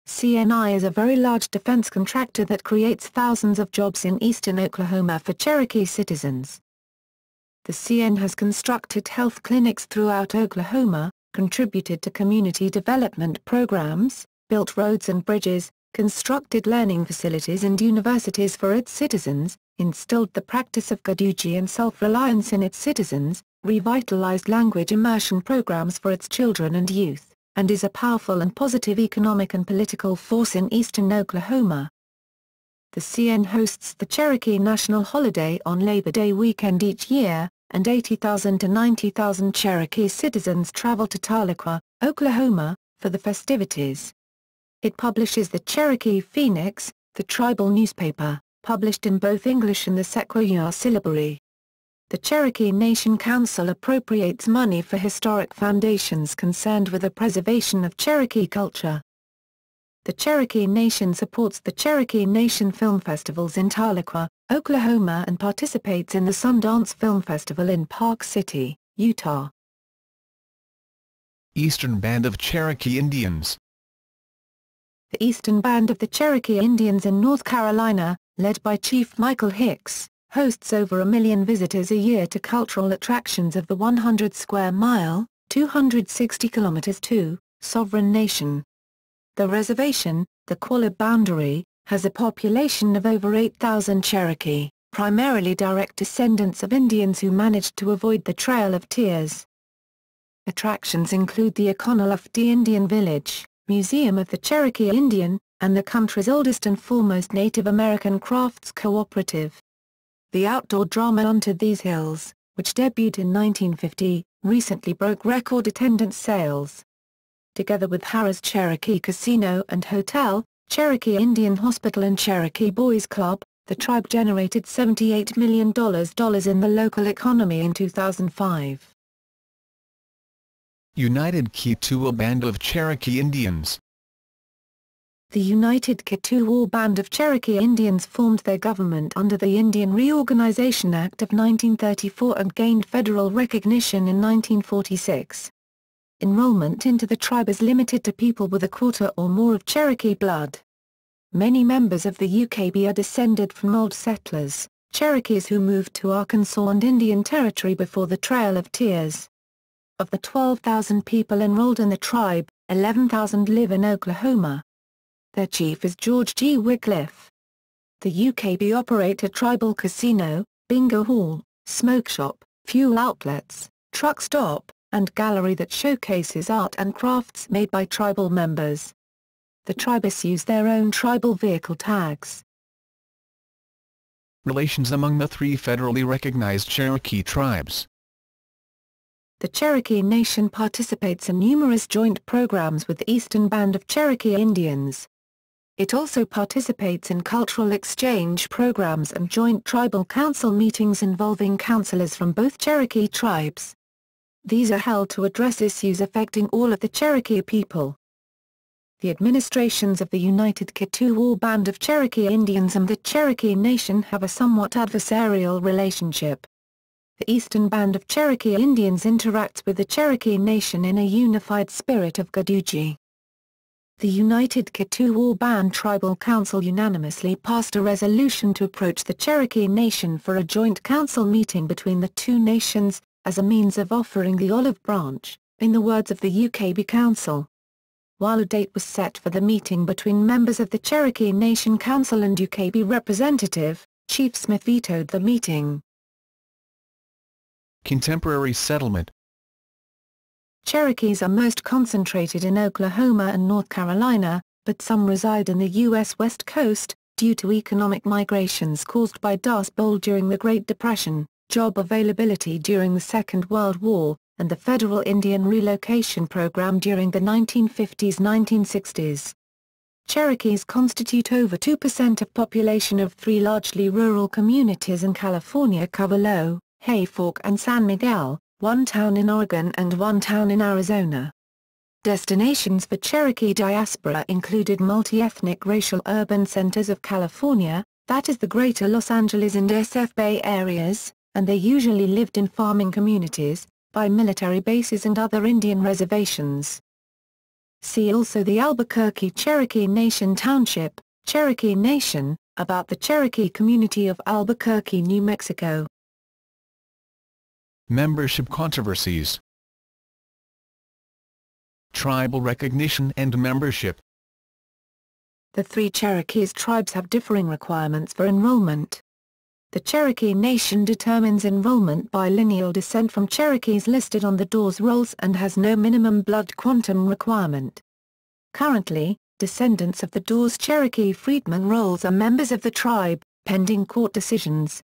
CNI is a very large defense contractor that creates thousands of jobs in eastern Oklahoma for Cherokee citizens. The CN has constructed health clinics throughout Oklahoma, contributed to community development programs, built roads and bridges, constructed learning facilities and universities for its citizens, instilled the practice of Keetoowah and self-reliance in its citizens, revitalized language immersion programs for its children and youth, and is a powerful and positive economic and political force in eastern Oklahoma. The CN hosts the Cherokee National Holiday on Labor Day weekend each year, and 80,000 to 90,000 Cherokee citizens travel to Tahlequah, Oklahoma, for the festivities. It publishes the Cherokee Phoenix, the tribal newspaper, published in both English and the Sequoyah syllabary. The Cherokee Nation Council appropriates money for historic foundations concerned with the preservation of Cherokee culture. The Cherokee Nation supports the Cherokee Nation Film Festivals in Tahlequah, Oklahoma and participates in the Sundance Film Festival in Park City, Utah. Eastern Band of Cherokee Indians. The Eastern Band of the Cherokee Indians in North Carolina, led by Chief Michael Hicks, hosts over 1 million visitors a year to cultural attractions of the 100-square-mile, 260 kilometers to, sovereign nation. The reservation, the Qualla boundary, has a population of over 8,000 Cherokee, primarily direct descendants of Indians who managed to avoid the Trail of Tears. Attractions include the Oconaluftee Indian Village, Museum of the Cherokee Indian, and the country's oldest and foremost Native American crafts cooperative. The outdoor drama Unto These Hills, which debuted in 1950, recently broke record attendance sales. Together with Harrah's Cherokee Casino and Hotel, Cherokee Indian Hospital and Cherokee Boys Club, the tribe generated $78 million in the local economy in 2005. United Keetoowah Band of Cherokee Indians. The United Keetoowah Band of Cherokee Indians formed their government under the Indian Reorganization Act of 1934 and gained federal recognition in 1946. Enrollment into the tribe is limited to people with a quarter or more of Cherokee blood. Many members of the UKB are descended from old settlers, Cherokees who moved to Arkansas and Indian Territory before the Trail of Tears. Of the 12,000 people enrolled in the tribe, 11,000 live in Oklahoma. Their chief is George G. Wycliffe. The UKB operate a tribal casino, bingo hall, smoke shop, fuel outlets, truck stop, and gallery that showcases art and crafts made by tribal members. The tribe issues their own tribal vehicle tags. Relations among the three federally recognized Cherokee tribes. The Cherokee Nation participates in numerous joint programs with the Eastern Band of Cherokee Indians. It also participates in cultural exchange programs and joint tribal council meetings involving councilors from both Cherokee tribes. These are held to address issues affecting all of the Cherokee people. The administrations of the United Keetoowah Band of Cherokee Indians and the Cherokee Nation have a somewhat adversarial relationship. The Eastern Band of Cherokee Indians interacts with the Cherokee Nation in a unified spirit of Keetoowah. The United Keetoowah Band Tribal Council unanimously passed a resolution to approach the Cherokee Nation for a joint council meeting between the two nations, as a means of offering the olive branch, in the words of the UKB Council. While a date was set for the meeting between members of the Cherokee Nation Council and UKB representative, Chief Smith vetoed the meeting. Contemporary settlement. Cherokees are most concentrated in Oklahoma and North Carolina, but some reside in the U.S. West Coast, due to economic migrations caused by Dust Bowl during the Great Depression, job availability during the Second World War, and the Federal Indian Relocation Program during the 1950s-1960s. Cherokees constitute over 2% of population of three largely rural communities in California: Covelo, Hayfork and San Miguel, one town in Oregon and one town in Arizona. Destinations for Cherokee diaspora included multi-ethnic racial urban centers of California, that is the greater Los Angeles and SF Bay areas, and they usually lived in farming communities, by military bases and other Indian reservations. See also the Albuquerque Cherokee Nation Township, Cherokee Nation, about the Cherokee community of Albuquerque, New Mexico. Membership controversies. Tribal recognition and membership. The three Cherokees tribes have differing requirements for enrollment. The Cherokee Nation determines enrollment by lineal descent from Cherokees listed on the Dawes Rolls and has no minimum blood quantum requirement. Currently, descendants of the Dawes Cherokee Freedmen rolls are members of the tribe, pending court decisions.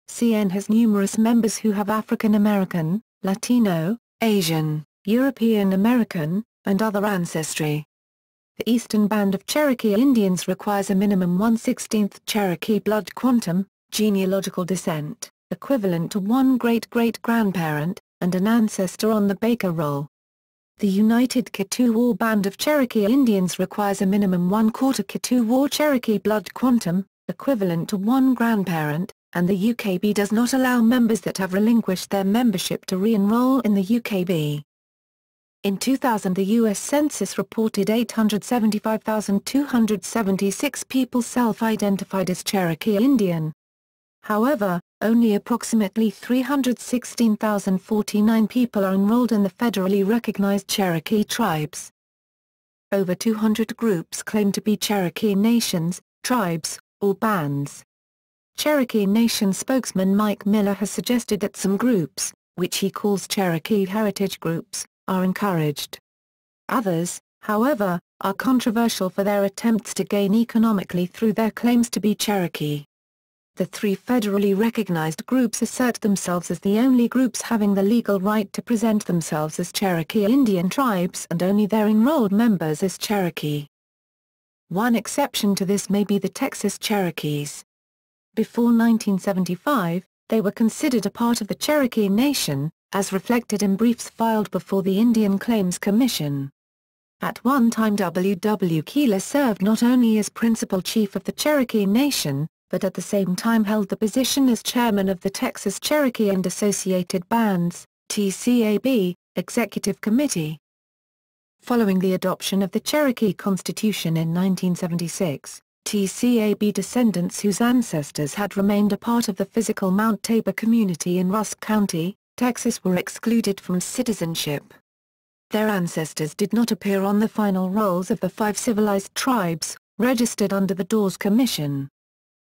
CN has numerous members who have African American, Latino, Asian, European American, and other ancestry. The Eastern Band of Cherokee Indians requires a minimum 1/16th Cherokee blood quantum, genealogical descent, equivalent to one great-great-grandparent, and an ancestor on the Baker roll. The United Keetoowah Band of Cherokee Indians requires a minimum 1/4 Keetoowah Cherokee blood quantum, equivalent to one grandparent, and the UKB does not allow members that have relinquished their membership to re-enroll in the UKB. In 2000 the U.S. Census reported 875,276 people self-identified as Cherokee Indian. However, only approximately 316,049 people are enrolled in the federally recognized Cherokee tribes. Over 200 groups claim to be Cherokee nations, tribes, or bands. Cherokee Nation spokesman Mike Miller has suggested that some groups, which he calls Cherokee heritage groups, are encouraged. Others, however, are controversial for their attempts to gain economically through their claims to be Cherokee. The three federally recognized groups assert themselves as the only groups having the legal right to present themselves as Cherokee Indian tribes and only their enrolled members as Cherokee. One exception to this may be the Texas Cherokees. Before 1975, they were considered a part of the Cherokee Nation, as reflected in briefs filed before the Indian Claims Commission. At one time W. W. Keeler served not only as principal chief of the Cherokee Nation, but at the same time held the position as chairman of the Texas Cherokee and Associated Bands, TCAB, Executive Committee. Following the adoption of the Cherokee Constitution in 1976, TCAB descendants whose ancestors had remained a part of the physical Mount Tabor community in Rusk County, Texas were excluded from citizenship. Their ancestors did not appear on the final rolls of the 5 civilized tribes, registered under the Dawes Commission.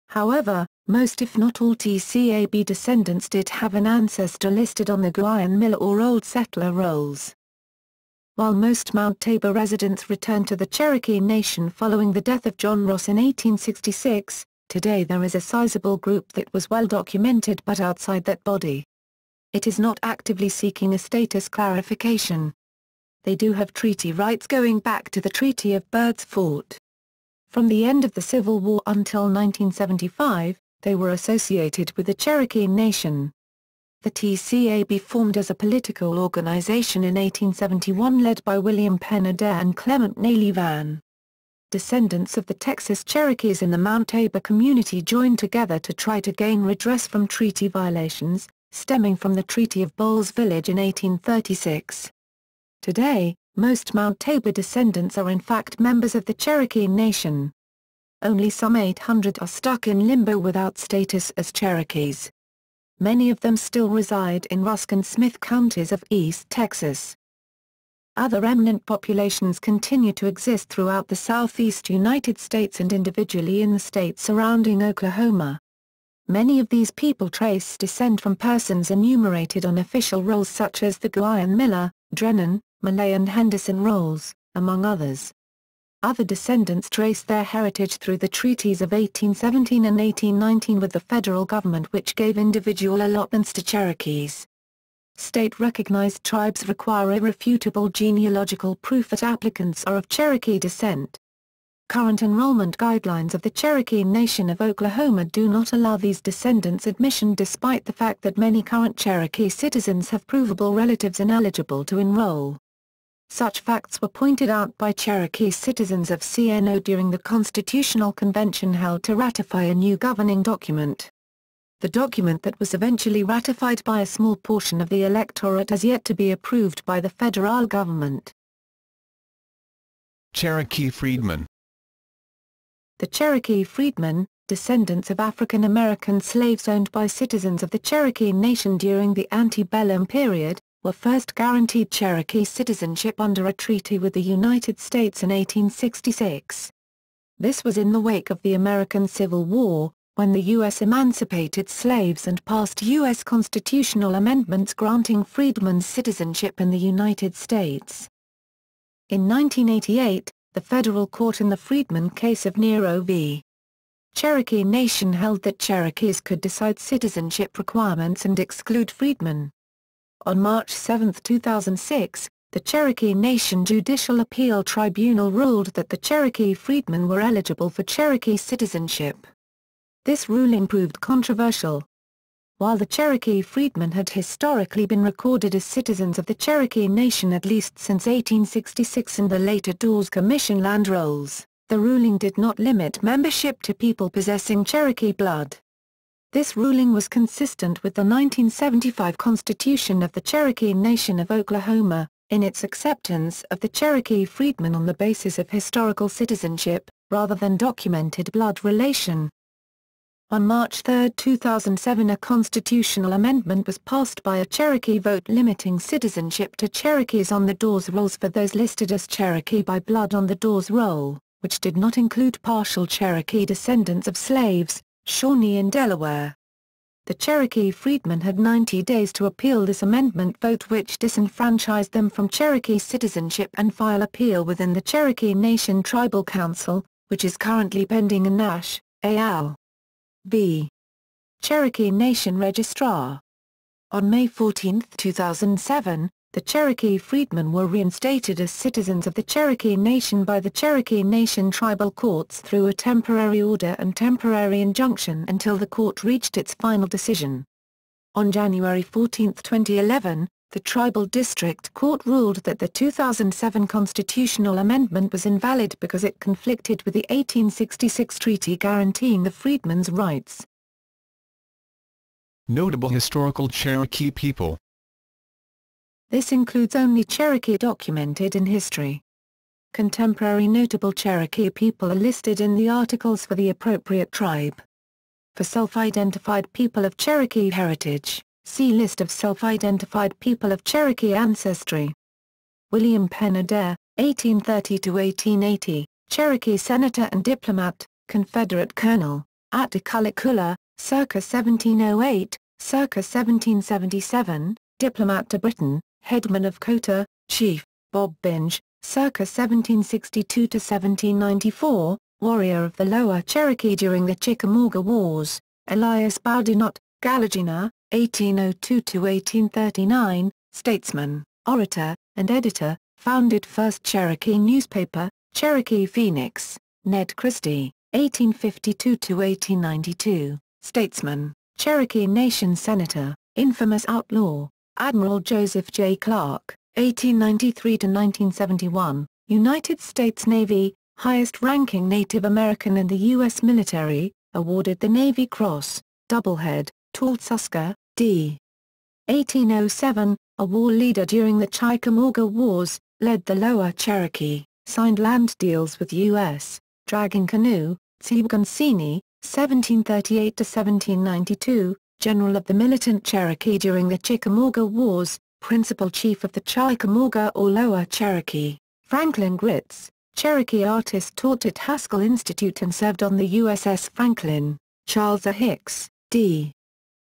However, most if not all TCAB descendants did have an ancestor listed on the Guyan Miller or Old Settler rolls. While most Mount Tabor residents returned to the Cherokee Nation following the death of John Ross in 1866, today there is a sizable group that was well documented but outside that body. It is not actively seeking a status clarification. They do have treaty rights going back to the Treaty of Byrds Fort. From the end of the Civil War until 1975, they were associated with the Cherokee Nation. The TCAB formed as a political organization in 1871 led by William Penn Adair and Clement Naily Vann. Descendants of the Texas Cherokees in the Mount Tabor community joined together to try to gain redress from treaty violations, stemming from the Treaty of Bowles Village in 1836. Today, most Mount Tabor descendants are in fact members of the Cherokee Nation. Only some 800 are stuck in limbo without status as Cherokees. Many of them still reside in Rusk and Smith counties of East Texas. Other remnant populations continue to exist throughout the Southeast United States and individually in the states surrounding Oklahoma. Many of these people trace descent from persons enumerated on official rolls such as the Guion Miller, Drennan, Malay and Henderson rolls, among others. Other descendants trace their heritage through the treaties of 1817 and 1819 with the federal government, which gave individual allotments to Cherokees. State-recognized tribes require irrefutable genealogical proof that applicants are of Cherokee descent. Current enrollment guidelines of the Cherokee Nation of Oklahoma do not allow these descendants admission despite the fact that many current Cherokee citizens have provable relatives ineligible to enroll. Such facts were pointed out by Cherokee citizens of CNO during the Constitutional Convention held to ratify a new governing document. The document that was eventually ratified by a small portion of the electorate has yet to be approved by the federal government. Cherokee Freedmen. The Cherokee Freedmen, descendants of African American slaves owned by citizens of the Cherokee Nation during the antebellum period, were first guaranteed Cherokee citizenship under a treaty with the United States in 1866. This was in the wake of the American Civil War, when the U.S. emancipated slaves and passed U.S. constitutional amendments granting freedmen citizenship in the United States. In 1988, the federal court in the Freedmen case of Nero v. Cherokee Nation held that Cherokees could decide citizenship requirements and exclude freedmen. On March 7, 2006, the Cherokee Nation Judicial Appeal Tribunal ruled that the Cherokee Freedmen were eligible for Cherokee citizenship. This ruling proved controversial. While the Cherokee Freedmen had historically been recorded as citizens of the Cherokee Nation at least since 1866 in the later Dawes Commission land rolls, the ruling did not limit membership to people possessing Cherokee blood. This ruling was consistent with the 1975 Constitution of the Cherokee Nation of Oklahoma, in its acceptance of the Cherokee Freedmen on the basis of historical citizenship, rather than documented blood relation. On March 3, 2007, a constitutional amendment was passed by a Cherokee vote limiting citizenship to Cherokees on the Dawes rolls for those listed as Cherokee by blood on the Dawes roll, which did not include partial Cherokee descendants of slaves, Shawnee in Delaware. The Cherokee Freedmen had 90 days to appeal this amendment vote, which disenfranchised them from Cherokee citizenship, and file appeal within the Cherokee Nation Tribal Council, which is currently pending in Nash, al. v. Cherokee Nation Registrar. On May 14, 2007, the Cherokee Freedmen were reinstated as citizens of the Cherokee Nation by the Cherokee Nation tribal courts through a temporary order and temporary injunction until the court reached its final decision. On January 14, 2011, the Tribal District Court ruled that the 2007 constitutional amendment was invalid because it conflicted with the 1866 treaty guaranteeing the freedmen's rights. Notable historical Cherokee people. This includes only Cherokee documented in history. Contemporary notable Cherokee people are listed in the articles for the appropriate tribe. For self-identified people of Cherokee heritage, see List of self-identified people of Cherokee ancestry. William Penn Adair, 1830–1880, Cherokee senator and diplomat, Confederate colonel, at Cullacula, circa 1708, circa 1777, diplomat to Britain, headman of Cota, chief, Bob Binge, circa 1762–1794, warrior of the Lower Cherokee during the Chickamauga Wars, Elias Boudinot, Galagina, 1802–1839, statesman, orator, and editor, founded first Cherokee newspaper, Cherokee Phoenix, Ned Christie, 1852–1892, statesman, Cherokee Nation senator, infamous outlaw, Admiral Joseph J. Clark, 1893–1971, United States Navy, highest-ranking Native American in the U.S. military, awarded the Navy Cross, Doublehead, Tall Tusker, D. 1807, a war leader during the Chickamauga Wars, led the Lower Cherokee, signed land deals with U.S. Dragging Canoe, Tsewagansini, 1738–1792, general of the militant Cherokee during the Chickamauga Wars, principal chief of the Chickamauga or Lower Cherokee. Franklin Gritz, Cherokee artist, taught at Haskell Institute and served on the USS Franklin. Charles A. Hicks, d.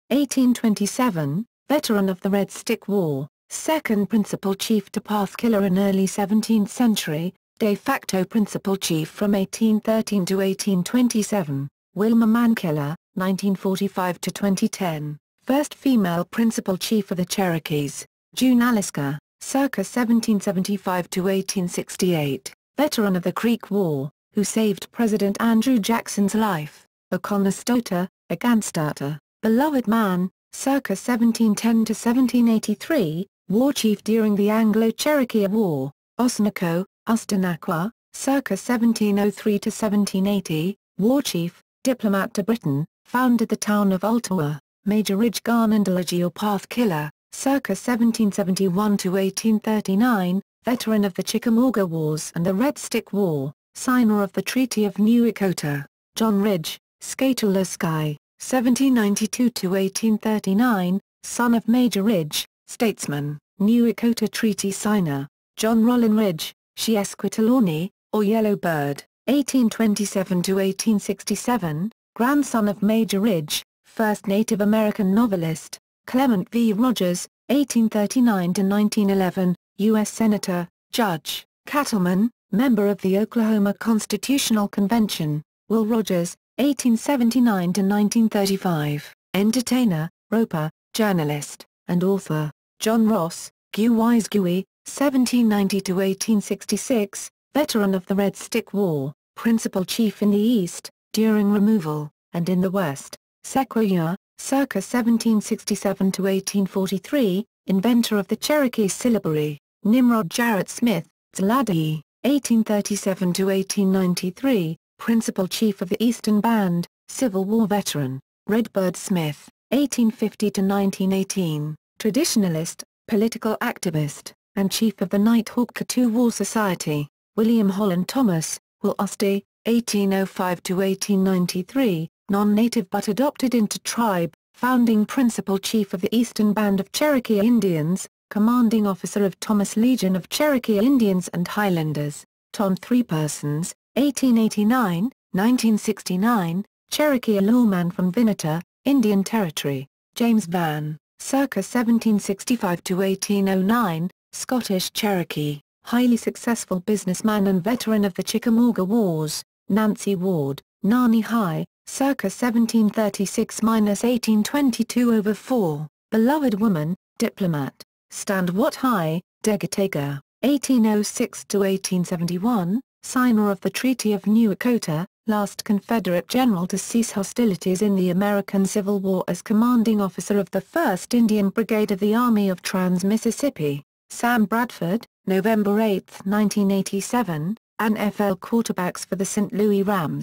1827, veteran of the Red Stick War, second principal chief to Pathkiller in early 17th century, de facto principal chief from 1813 to 1827, Wilma Mankiller, 1945–2010, first female principal chief of the Cherokees, June Aliska, circa 1775–1868, veteran of the Creek War, who saved President Andrew Jackson's life, a Conestoga, a Ganstata, beloved man, circa 1710–1783, war chief during the Anglo-Cherokee War, Osnako, Ustanakwa, circa 1703–1780, war chief, diplomat to Britain, founded the town of Ottawa, Major Ridge Garnandalagy or Pathkiller, circa 1771–1839, veteran of the Chickamauga Wars and the Red Stick War, signer of the Treaty of New Echota, John Ridge, Skatulaski, 1792–1839, son of Major Ridge, statesman, New Echota Treaty signer, John Rollin Ridge, Shiesquitalorni, or Yellow Bird, 1827–1867, grandson of Major Ridge, first Native American novelist, Clement V. Rogers, 1839–1911, U.S. Senator, Judge, Cattleman, member of the Oklahoma Constitutional Convention, Will Rogers, 1879–1935, entertainer, roper, journalist, and author, John Ross, Guisguy, 1790–1866, veteran of the Red Stick War, principal chief in the East, during removal, and in the West, Sequoyah, circa 1767–1843, inventor of the Cherokee syllabary, Nimrod Jarrett Smith, Tzladi, 1837–1893, principal chief of the Eastern Band, Civil War veteran, Redbird Smith, 1850–1918, traditionalist, political activist, and chief of the Nighthawk Keetoowah Society, William Holland Thomas, Will Usty, 1805–1893, non-native but adopted into tribe, founding principal chief of the Eastern Band of Cherokee Indians, commanding officer of Thomas Legion of Cherokee Indians and Highlanders, Tom Three Persons, 1889, 1969, Cherokee lawman from Vinita, Indian Territory, James Van, circa 1765–1809, Scottish Cherokee, highly successful businessman and veteran of the Chickamauga Wars, Nancy Ward, Nani High, circa 1736–1822/4, beloved woman, diplomat, Stand What High, Degatega, 1806–1871, signer of the Treaty of New Echota, last Confederate general to cease hostilities in the American Civil War as commanding officer of the 1st Indian Brigade of the Army of Trans-Mississippi, Sam Bradford, November 8, 1987, NFL quarterbacks for the St. Louis Rams.